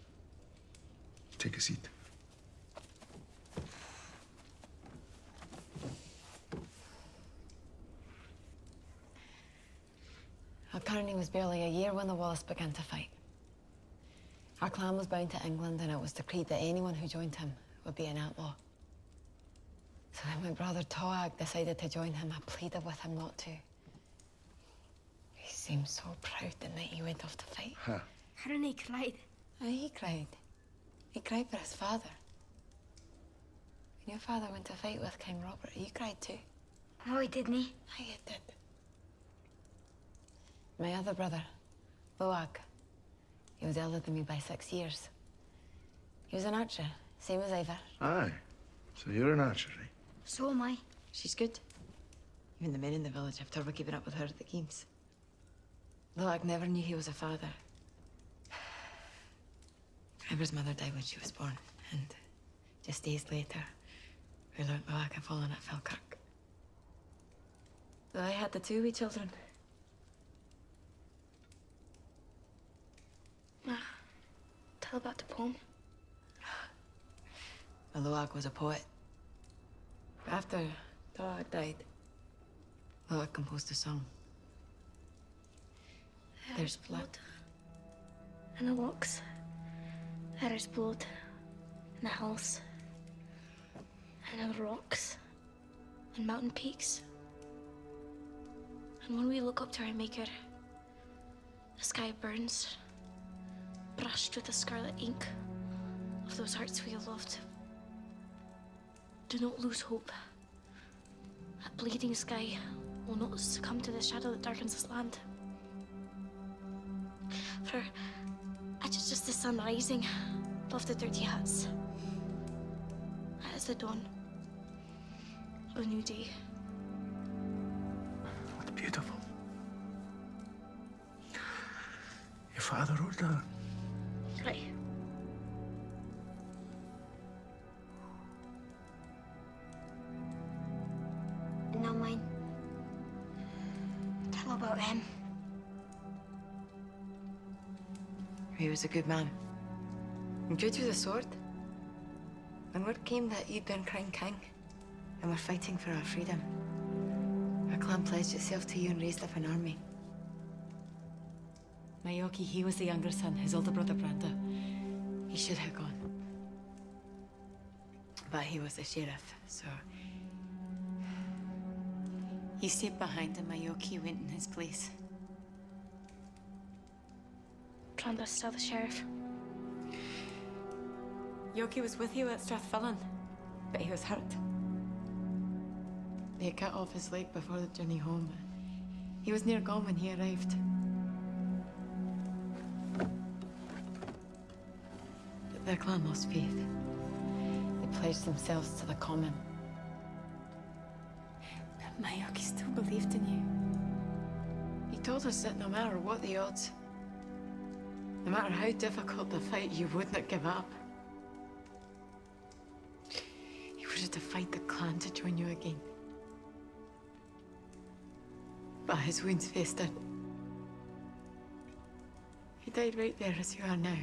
take a seat. Carney was barely a year when the Wallace began to fight. Our clan was bound to England, and it was decreed that anyone who joined him would be an outlaw. So when my brother Toag decided to join him, I pleaded with him not to. He seemed so proud the night he went off to fight. Huh. Harney cried. Aye, he cried. He cried for his father. When your father went to fight with King Robert, you cried too. Oh, he didn't he? Aye, he did. My other brother, Loag, he was elder than me by 6 years. He was an archer, same as Ivor. Aye. So you're an archer, eh? So am I. She's good. Even the men in the village have trouble keeping up with her at the games. Loag never knew he was a father. Ivor's mother died when she was born, and just days later, we learnt Loag had fallen at Falkirk. So I had the two wee children. Tell about the poem. Well, Loag was a poet. After Toag died, Loag composed a song. There's blood. And the locks. There is blood. In the hills. And in the rocks. And mountain peaks. And when we look up to our Maker, the sky burns, brushed with the scarlet ink of those hearts we loved. Do not lose hope. That bleeding sky will not succumb to the shadow that darkens this land. For it is just the sun rising above the dirty huts. It is the dawn of a new day. What beautiful. Your father wrote that. Right. And now mine. Tell about him. He was a good man. And good with a sword. When word came that you'd been crowned king, and were fighting for our freedom, our clan pledged itself to you and raised up an army. My Yoki, he was the younger son, his older brother Branda. He should have gone. But he was the sheriff, so... he stayed behind and my Yoki went in his place. Branda's still the sheriff. Yoki was with you at Strathfillan, but he was hurt. They cut off his leg before the journey home. He was near gone when he arrived. But the clan lost faith. They pledged themselves to the common. But my Yoki still believed in you. He told us that no matter what the odds, no matter how difficult the fight, you wouldn't give up. You were to fight the clan to join you again. But his wounds festered. He died right there as you are now.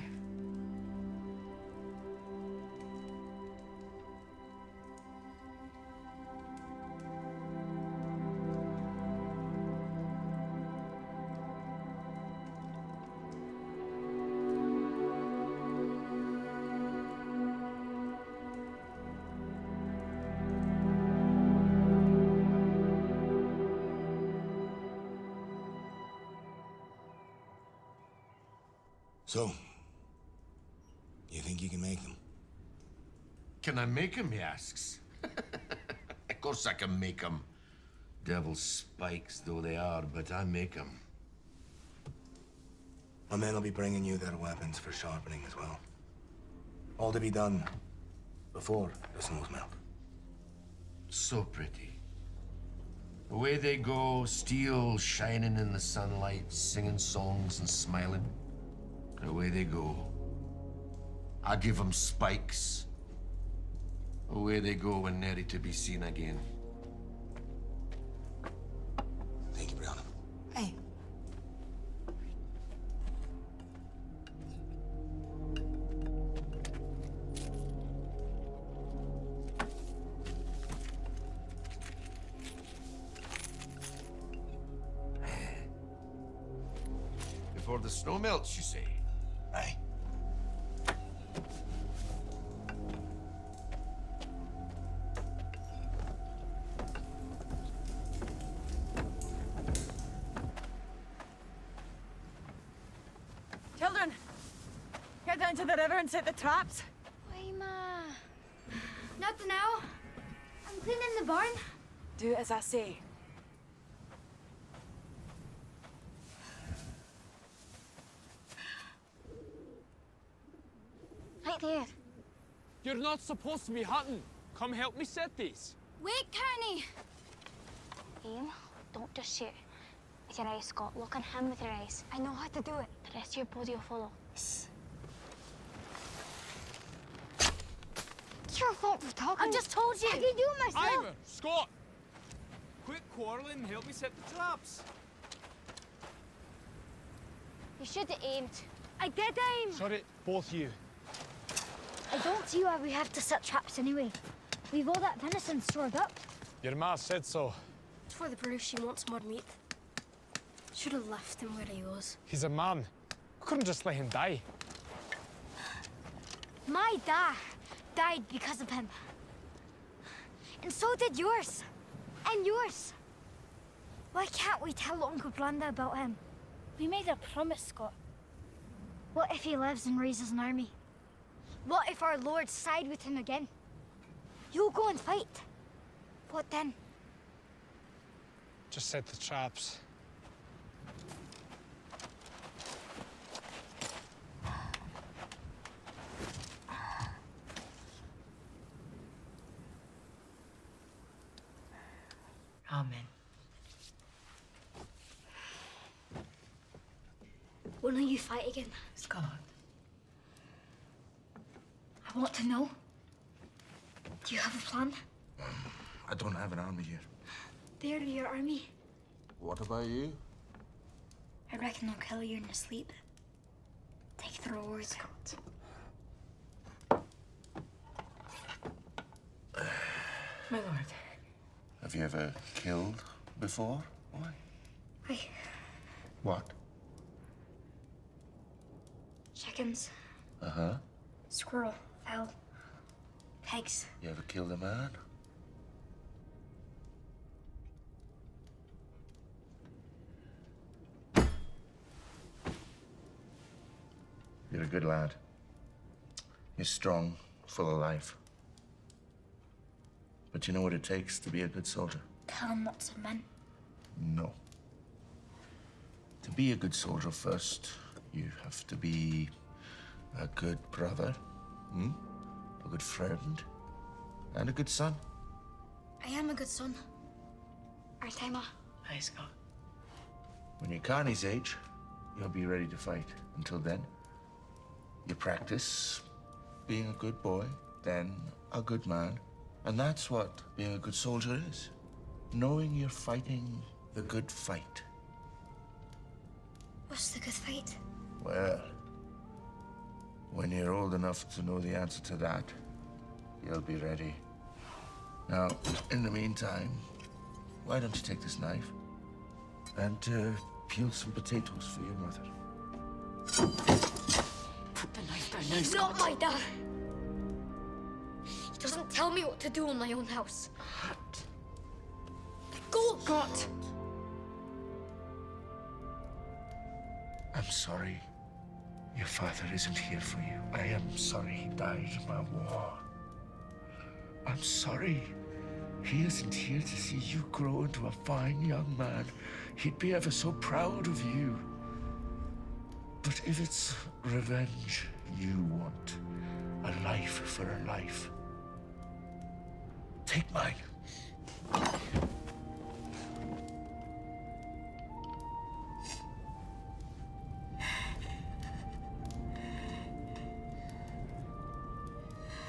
So, you think you can make them? Can I make him, he asks. Of course I can make him. Devil's spikes though they are, but I make him. My men will be bringing you their weapons for sharpening as well. All to be done before the snows melt. So pretty. Away they go, steel shining in the sunlight, singing songs and smiling. And away they go. I give them spikes. Away they go and nary to be seen again. Thank you, Brianna. Hey. Before the snow melts, you say? Aye. Children, get down to the river and set the traps. Why, Ma? Not now. I'm cleaning the barn. Do as I say. Right there. You're not supposed to be hunting. Come help me set these. Wait, Kearney! Ian, don't just shoot. With your eyes, Scott. Look on him with your eyes. I know how to do it. The rest of your body will follow. It's your fault for talking. I just told you. I can do it myself. Ivor! Scott! Quit quarreling and help me set the traps. You should have aimed. I did aim. Sorry, both you. I don't see why we have to set traps anyway. We've all that venison stored up. Your ma said so. It's for the Bruce. She wants more meat. Should have left him where he was. He's a man. We couldn't just let him die. My dad died because of him. And so did yours. And yours. Why can't we tell Uncle Blanda about him? We made a promise, Scott. What if he lives and raises an army? What if our lords side with him again? You'll go and fight. What then? Just set the traps. Amen. When will you fight again? Scott. I want to know. Do you have a plan? I don't have an army here. They're your army. What about you? I reckon they'll kill you in your sleep. Take the reward. Scott. My lord. Have you ever killed before? Why? Aye. What? Chickens, Uh-huh. squirrel, owl, pigs. You ever killed a man? You're a good lad. You're strong, full of life. But you know what it takes to be a good soldier? Killing lots of men. No. To be a good soldier first, you have to be a good brother, a good friend, and a good son. I am a good son. Aren't I, Ma? Aye, Scott. When you're Connie's age, you'll be ready to fight. Until then, you practice being a good boy, then a good man. And that's what being a good soldier is. Knowing you're fighting the good fight. What's the good fight? Well, when you're old enough to know the answer to that, you'll be ready. Now, in the meantime, why don't you take this knife and peel some potatoes for your mother? Put the knife down now, He's not my dad. He doesn't tell me what to do in my own house. Go! Scott! I'm sorry your father isn't here for you. I am sorry he died in my war. I'm sorry he isn't here to see you grow into a fine young man. He'd be ever so proud of you. But if it's revenge you want, a life for a life, take mine.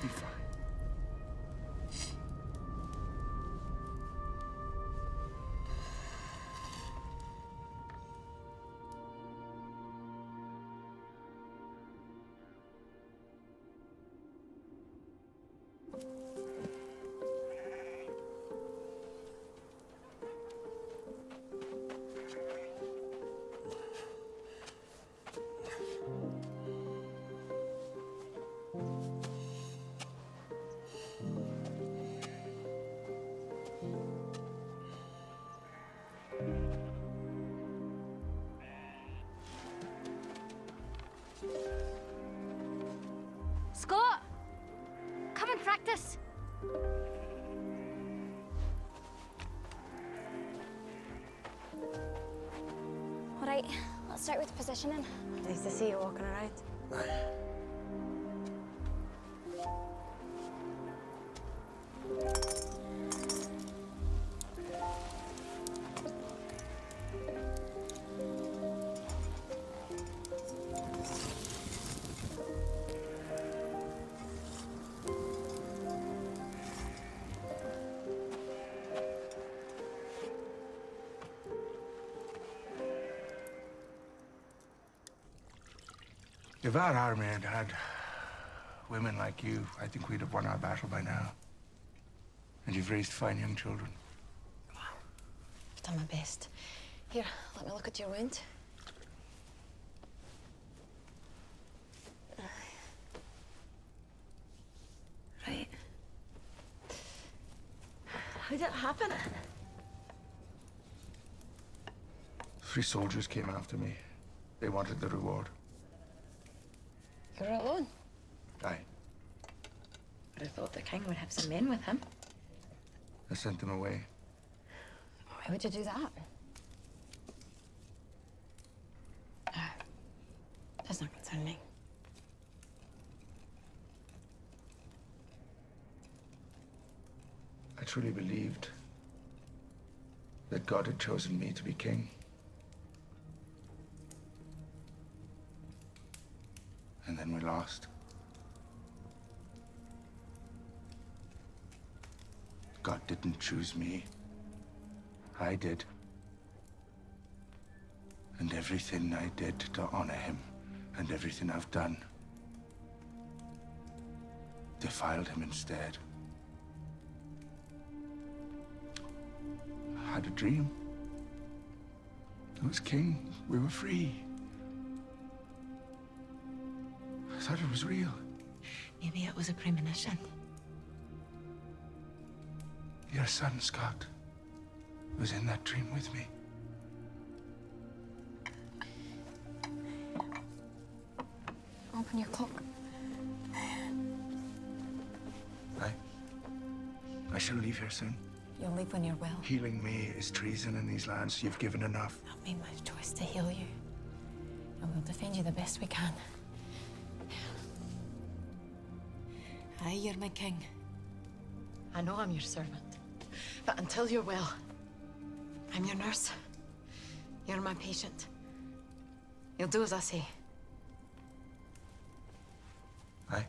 Be fine. Scott! Come and practice! All right, let's start with positioning. Nice to see you walking around. If our army had had women like you, I think we'd have won our battle by now. And you've raised fine young children. I've done my best. Here, let me look at your wound. Right. How did it happen? 3 soldiers came after me. They wanted the reward. You were alone. Aye. I'd have thought the king would have some men with him. I sent them away. Why would you do that? Does not concern me. I truly believed that God had chosen me to be king. And then we lost. God didn't choose me. I did. And everything I did to honor him, and everything I've done, defiled him instead. I had a dream. I was king. We were free. I thought it was real. Maybe it was a premonition. Your son, Scott, was in that dream with me. Open your cloak. I shall leave here soon. You'll leave when you're well. Healing me is treason in these lands. You've given enough. I've made my choice to heal you. And we'll defend you the best we can. Aye, you're my king. I know I'm your servant. But until you're well, I'm your nurse. You're my patient. You'll do as I say. Aye.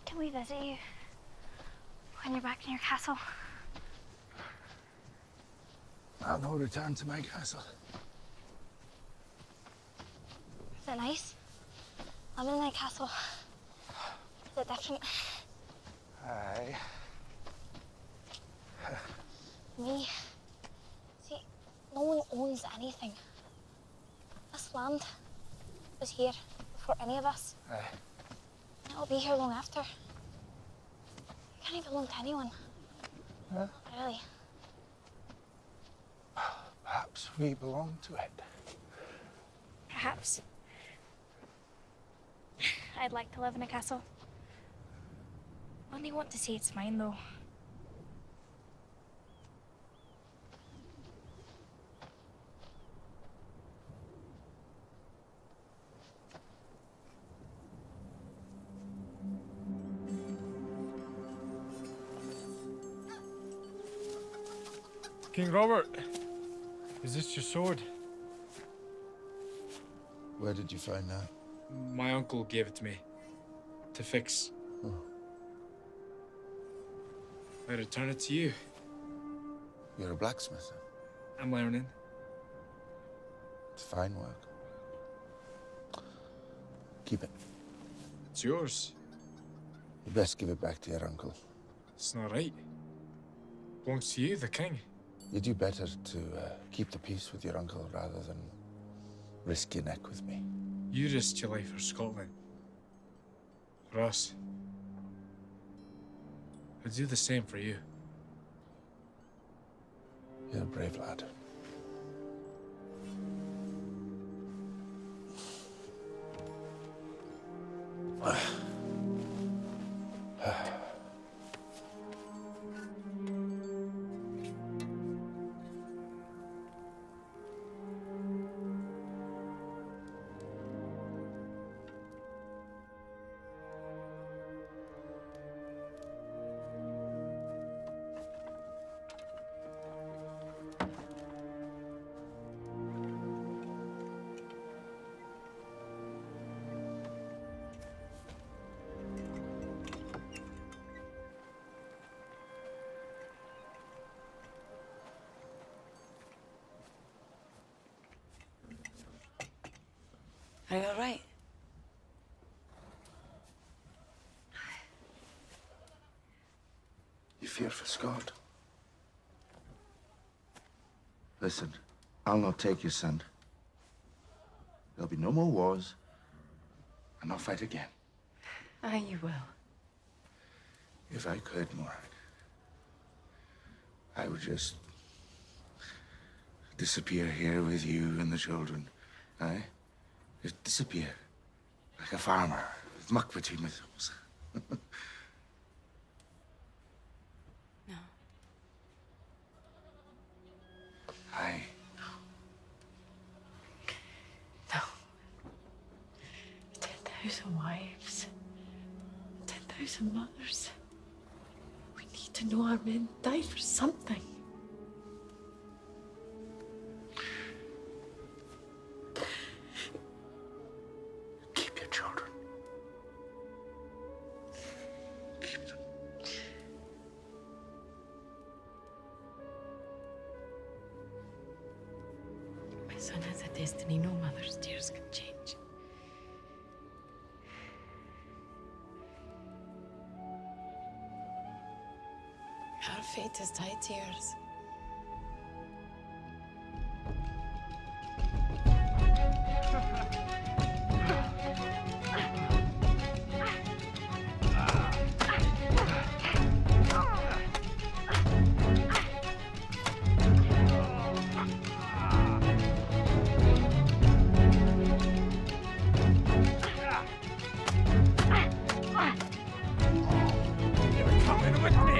Can we visit you when you're back in your castle? I'll no return to my castle. Is it nice? I'm in my castle. Is it different? Aye. Me? See, no one owns anything. This land was here before any of us. Aye. And it'll be here long after. It can't even belong to anyone. Huh? Really. Perhaps we belong to it. Perhaps. I'd like to live in a castle. Only want to say it's mine, though. King Robert, is this your sword? Where did you find that? My uncle gave it to me. To fix. Oh. I return it to you. You're a blacksmith. I'm learning. It's fine work. Keep it. It's yours. You best give it back to your uncle. It's not right. Belongs to you, the king. You do better to keep the peace with your uncle rather than risk your neck with me. You risked your life for Scotland. For us. I'd do the same for you. You're a brave lad. Are you all right? You fear for Scott? Listen, I'll not take your son. There'll be no more wars, and I'll fight again. Aye, you will. If I could, Morag, I would just disappear here with you and the children. Aye? Just disappear. Like a farmer with muck between my thumbs. No. Aye. No. 10,000 wives. 10,000 mothers. We need to know our men died for something. Keep your children. Keep them. My son has a destiny no mother's tears can change. Our fate is tied to yours. You're coming with me!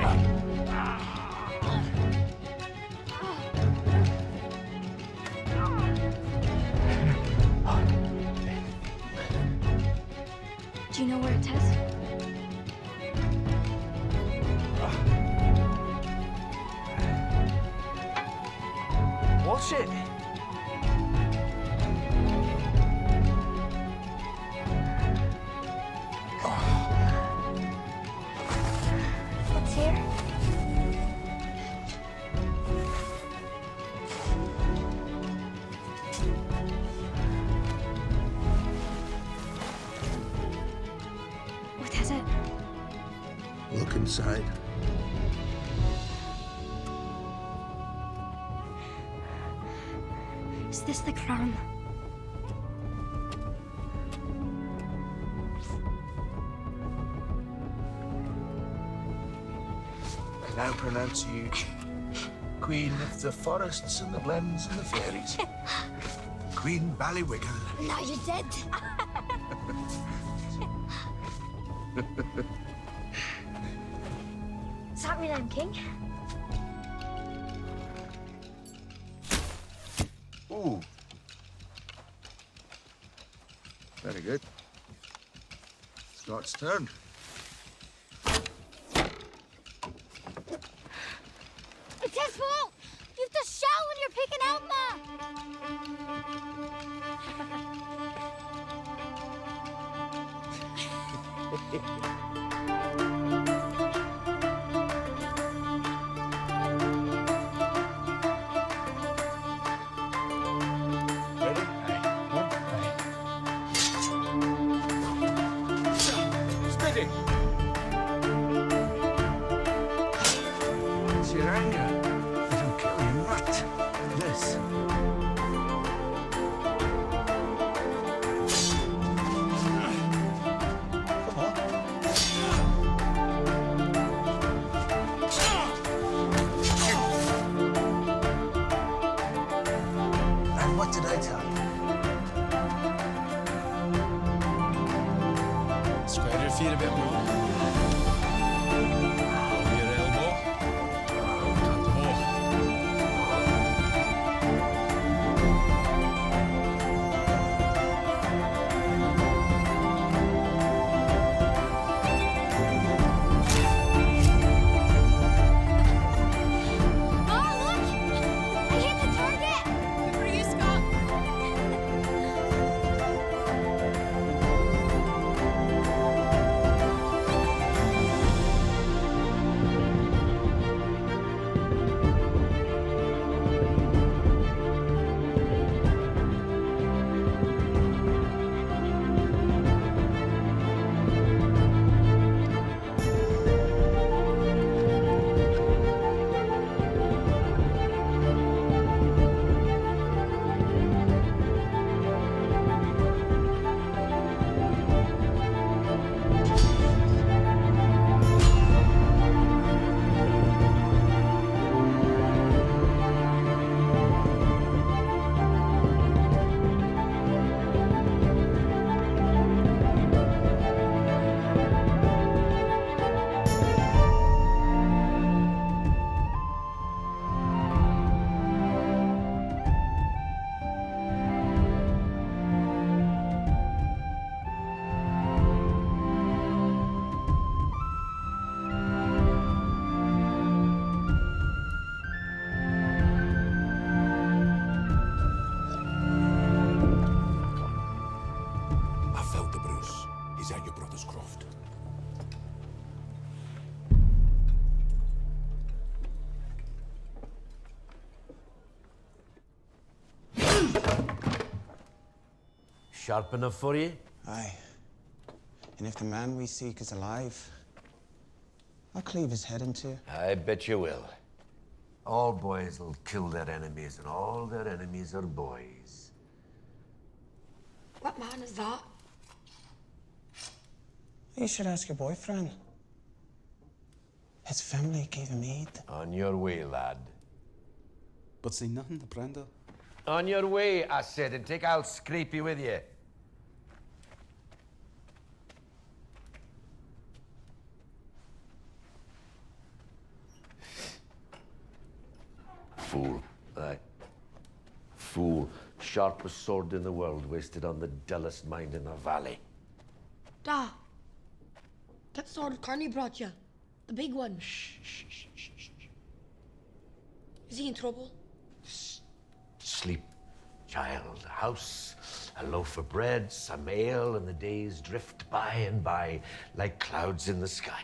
Do you know where it is? bullshit. What's here? What is it? Look inside. Is this the crown? I now pronounce you Queen of the forests and the glens and the fairies. Queen Ballywiggle. Now you're dead. Is that me then, King? Ooh. Very good. Scott's turn. It's his fault! You have to shout when you're picking out Steady. It's your anger. It'll kill you, not this. Come on. And what did I tell you? Spread your feet a bit more. Over your elbow. And more. Oh, look! I hit the target! Good for you, Scott. I felt the Bruce. He's at your brother's croft. Sharp enough for you? Aye. And if the man we seek is alive, I'll cleave his head in two. I bet you will. All boys will kill their enemies, and all their enemies are boys. What man is that? You should ask your boyfriend. His family gave him aid. On your way, lad. But say nothing to Brenda. On your way, I said, and take Al Scrapey with you. Fool. Aye. Fool. Sharpest sword in the world, wasted on the dullest mind in the valley. Da. That sword Carney brought you. The big one. Is he in trouble? sleep, child. A house, a loaf of bread, some ale, and the days drift by and by like clouds in the sky.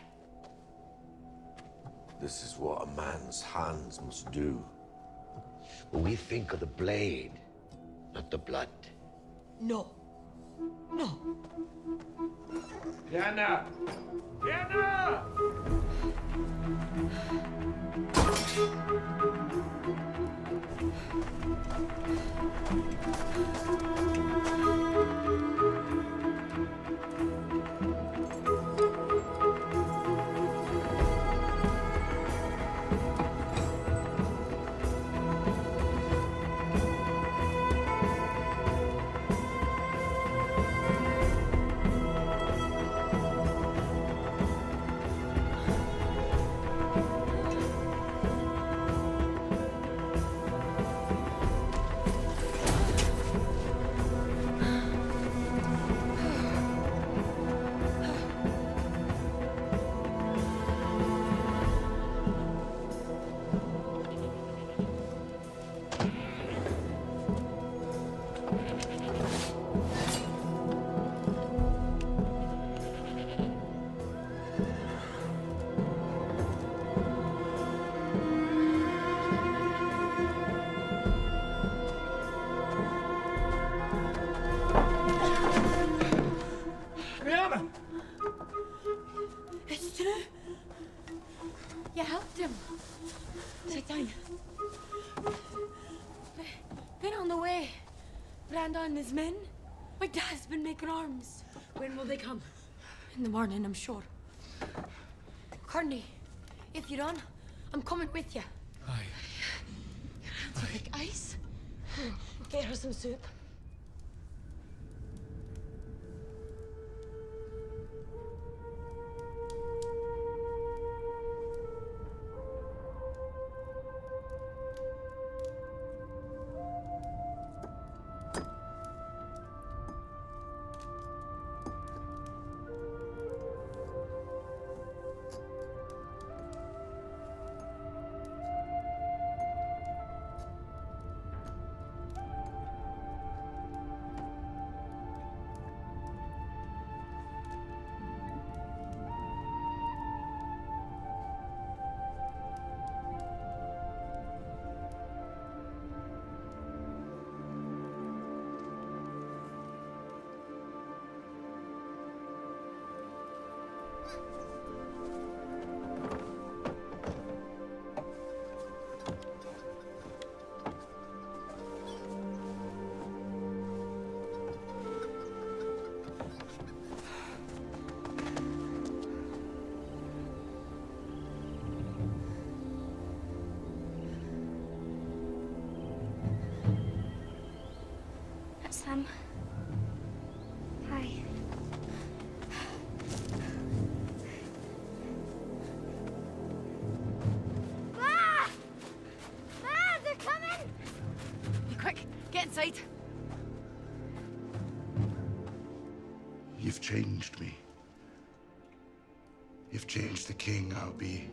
This is what a man's hands must do. When we think of the blade, not the blood. No. No. Diana! Diana! It's true. You helped him. Sit down. They're on the way. Branda and his men. My dad's been making arms. When will they come? In the morning, I'm sure. Kearney, if you're on, I'm coming with you. Aye. Your hands are like ice. Get her some soup. That's them. Hi. Ah! Ah, they're coming! Be quick, get inside. You've changed me. You've changed the king I'll be,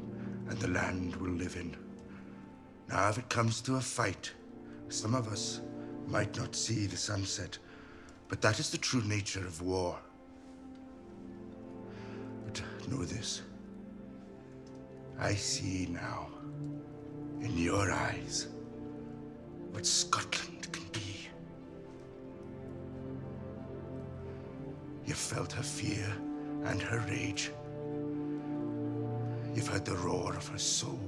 and the land we'll live in. Now, if it comes to a fight, some of us might not see the sunset, but that is the true nature of war. But know this. I see now, in your eyes, what Scotland can be. You've felt her fear and her rage. You've heard the roar of her soul.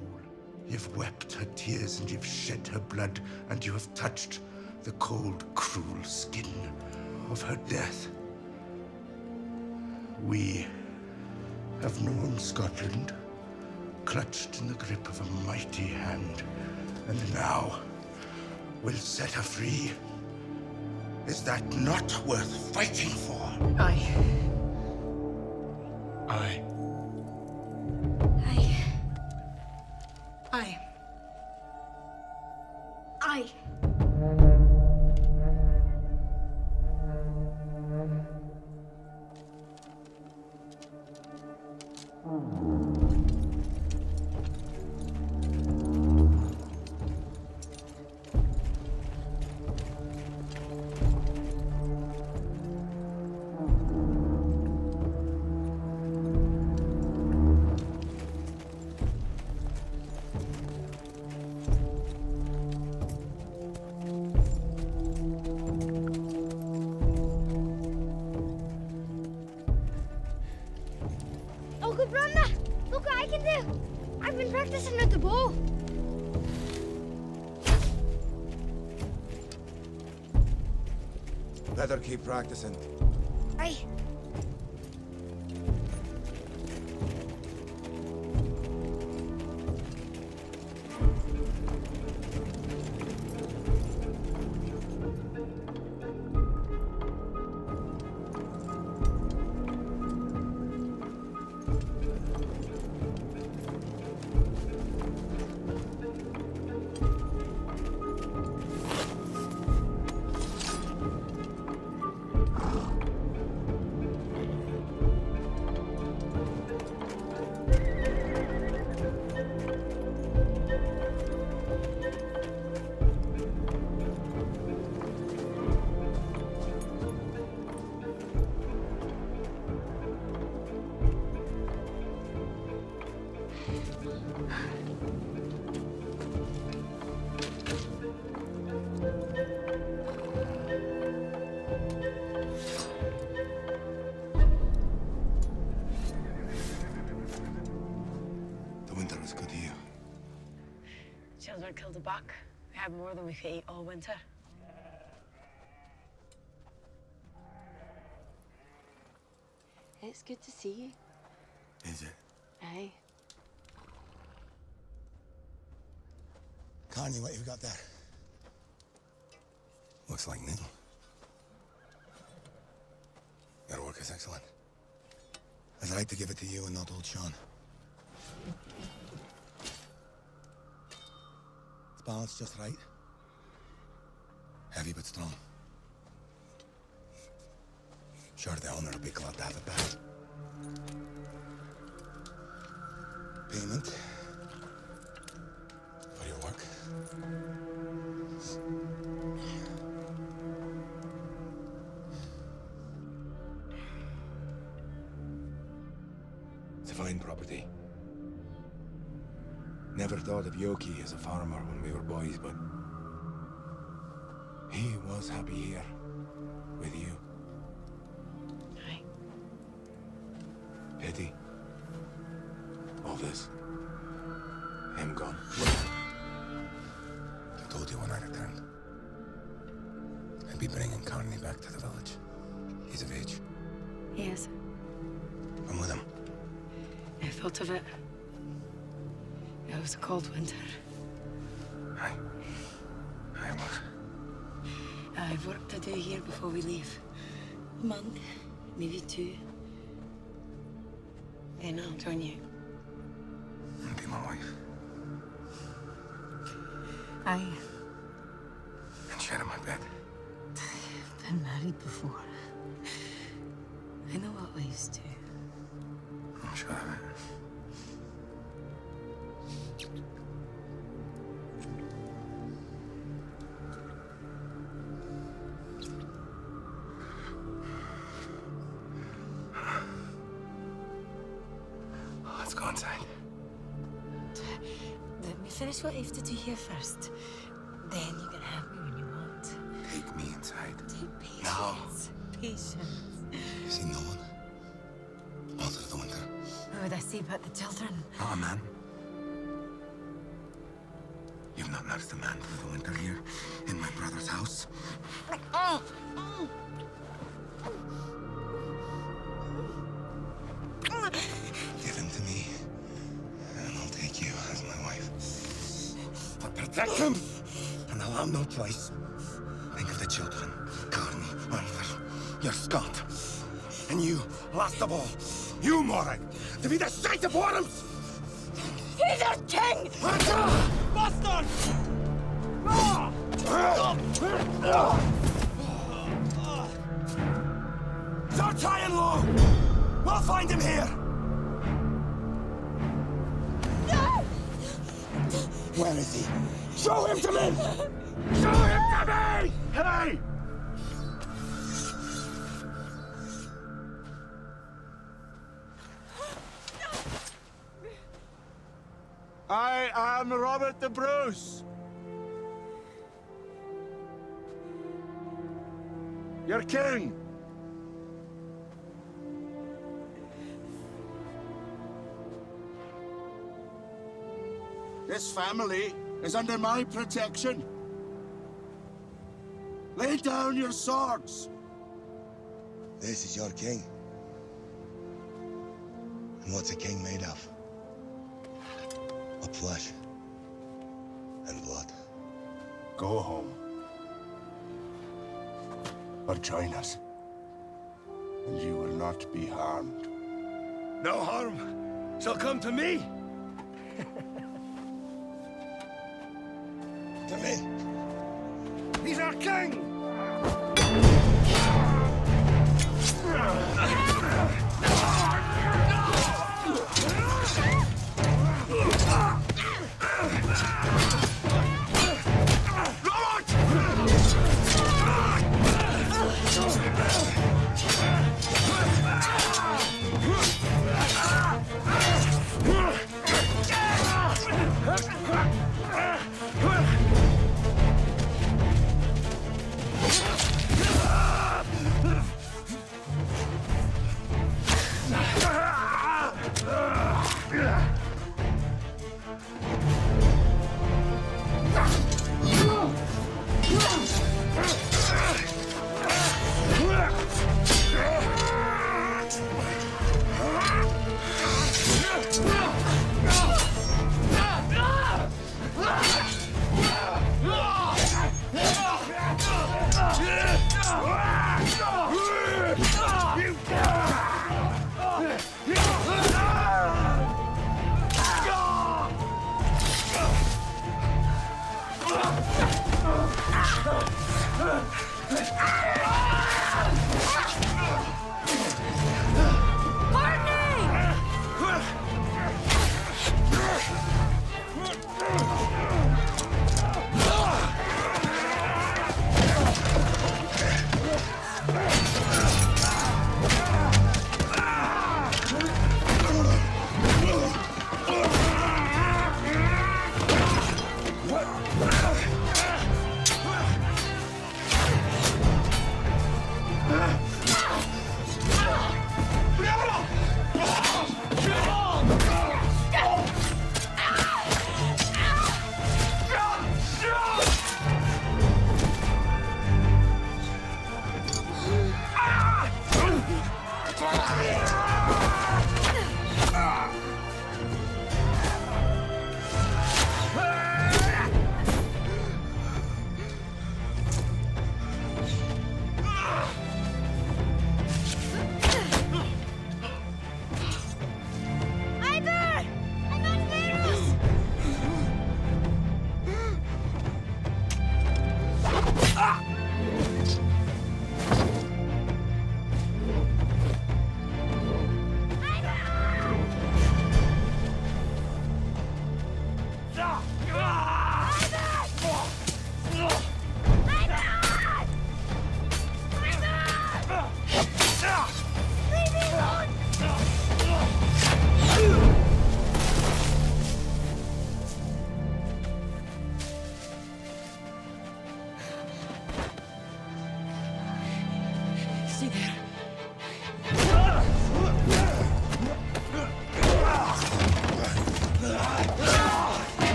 You've wept her tears and you've shed her blood, and you have touched the cold, cruel skin of her death. We have known Scotland clutched in the grip of a mighty hand, and now we'll set her free. Is that not worth fighting for? Aye. Aye. Aye. Aye. Aye. practicing with the bow. Better keep practicing. Aye. The winter was good to you. Children killed a buck. We had more than we could eat all winter. It's good to see you. Is it? Aye. Carney, what you got there? Looks like new. Your work is excellent. I'd like to give it to you and not old Sean. It's balanced just right. Heavy but strong. Sure, the owner will be glad to have it back. Payment for your work. It's a fine property. Never thought of Yoki as a farmer when we were boys, but he was happy here with you. Aye. Pity. All this. Him gone. I told you when I returned. I'd be bringing Carney back to the village. He's of age. Yes. I'm with him. I thought of it. It was a cold winter. I was. I've work to do here before we leave. A month, maybe 2. Then I'll join you. And be my wife. Aye. And share in my bed. I've been married before. I know what wives do. I'm sure of it. Let's go inside. Let me finish what I have to do here first. Then you can have me when you want. Take me inside. Take patience. Now. Patience. You see no one? All through the winter. What would I say about the children? Not a man. You've not nursed a man through the winter here, in my brother's house. Give him to me, and I'll take you as my wife. But protect him, and I'll have no choice. Think of the children, Carney, Arthur, your Scott, and you, last of all, you, Morag, to be the sight of Worms! He's our king! Bastard! Start high and low! We'll find him here! Where is he? Show him to me! Show him to me! Hey! I am Robert the Bruce. Your king. this family is under my protection. Lay down your swords. This is your king. And what's a king made of? Of flesh and blood. Go home. Or join us. And you will not be harmed. No harm shall come to me. To me. He's our king!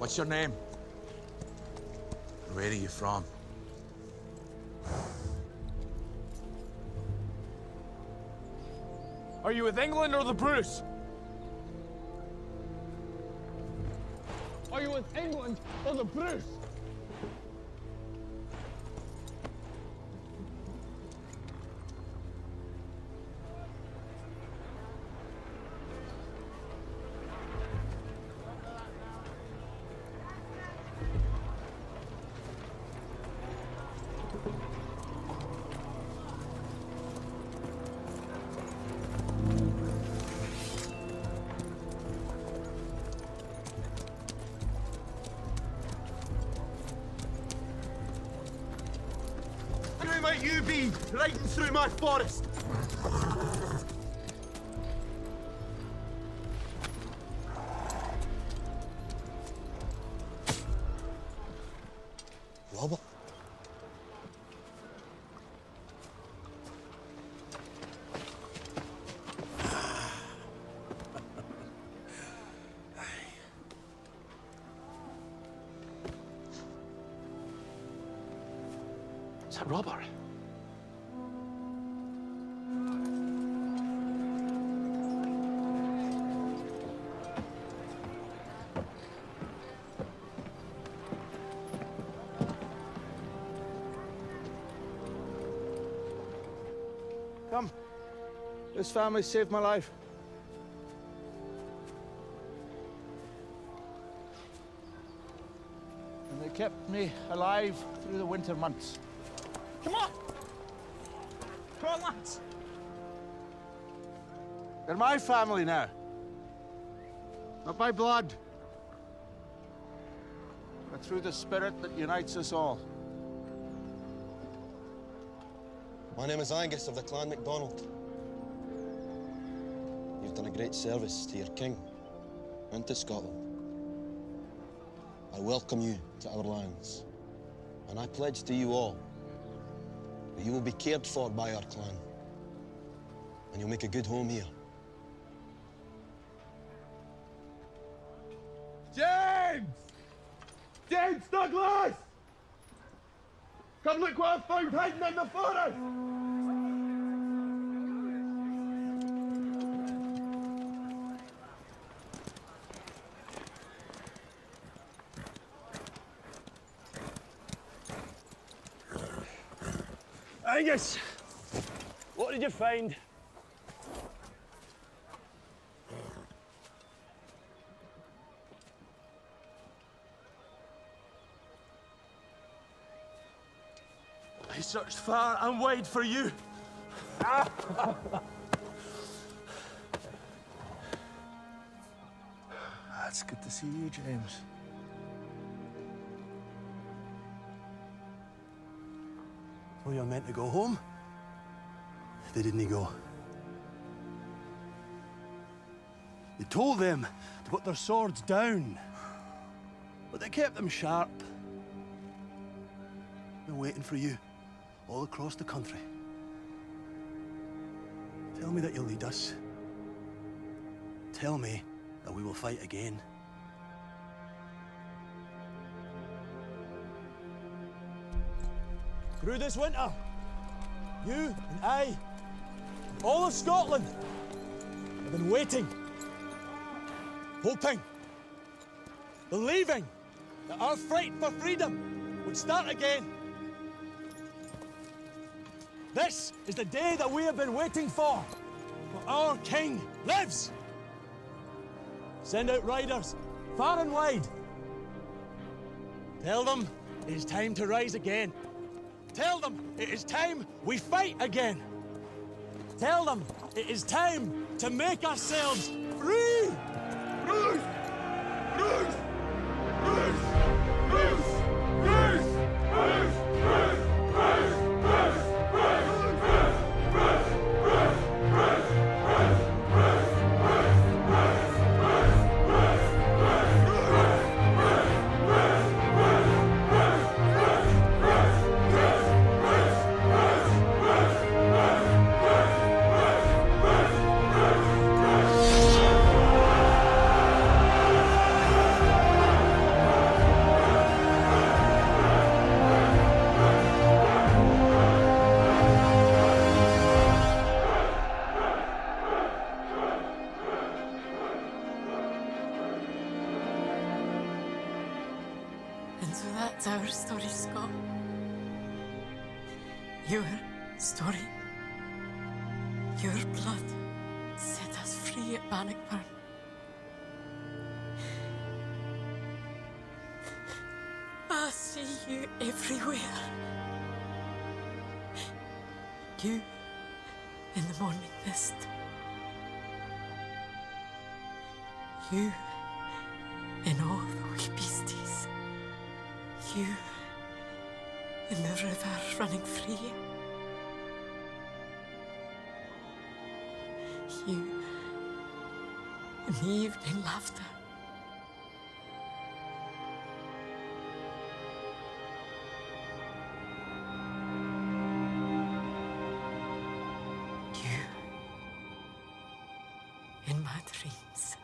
What's your name? Where are you from? Are you with England or the Bruce? Are you with England or the Bruce? Who might you be, riding through my forest? Robert? Is that Robert? Come. This family saved my life. And they kept me alive through the winter months. Come on! Come on, lads! They're my family now. Not by blood, but through the spirit that unites us all. My name is Angus of the Clan MacDonald. You've done a great service to your king and to Scotland. I welcome you to our lands, and I pledge to you all that you will be cared for by our clan, and you'll make a good home here. James! James Douglas! Come look what I found hiding in the forest! Angus, what did you find? I searched far and wide for you. It's good to see you, James. Well, you're meant to go home. They didn't go. You told them to put their swords down, but they kept them sharp. They're waiting for you all across the country. Tell me that you'll lead us. Tell me that we will fight again. Through this winter, you and I, all of Scotland, have been waiting, hoping, believing that our fight for freedom would start again. This is the day that we have been waiting for our king lives. Send out riders far and wide. Tell them it is time to rise again. Tell them it is time we fight again. Tell them it is time to make ourselves free. Bruce! Bruce! Bruce! Bruce! Bruce! Bruce! Bruce! And so that's our story, Scott. Your story. Your blood set us free at Bannockburn. I see you everywhere. You in the morning mist. You in all the wee beasties. You in the river running free. You in the evening laughter. You in my dreams.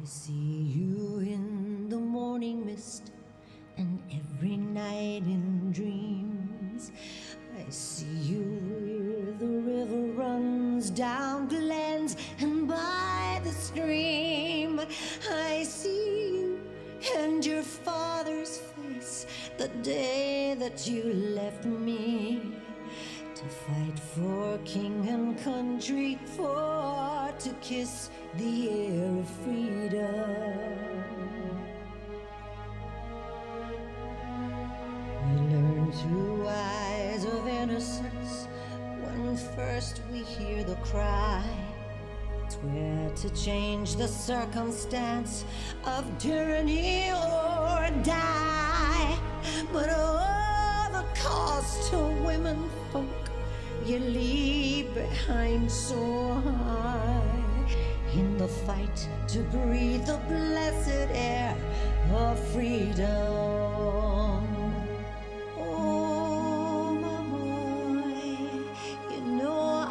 I see you in the morning mist and every night in dreams. I see you where the river runs down glens and by the stream. I see you and your father's face the day that you left me to fight for king and country, for to kiss the air of freedom. We learn through eyes of innocence when first we hear the cry. Swear to change the circumstance of tyranny or die. But oh, the cost to women folk you leave behind so high. In the fight to breathe the blessed air of freedom. Oh, my boy, you know I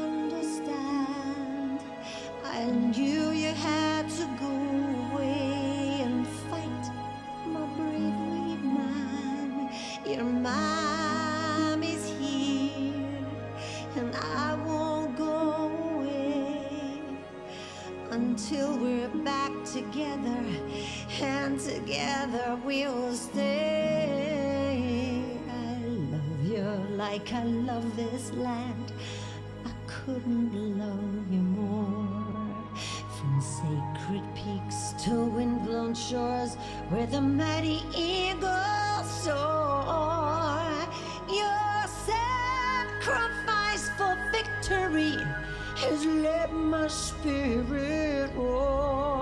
understand. I knew you had to go away and fight, my brave wee man. Your mom is here, and I won't go away until we're back together, and together we'll stay. I love you like I love this land. I couldn't love you more. From sacred peaks to wind-blown shores where the mighty eagle soar, your sacrifice for victory has let my spirit roar.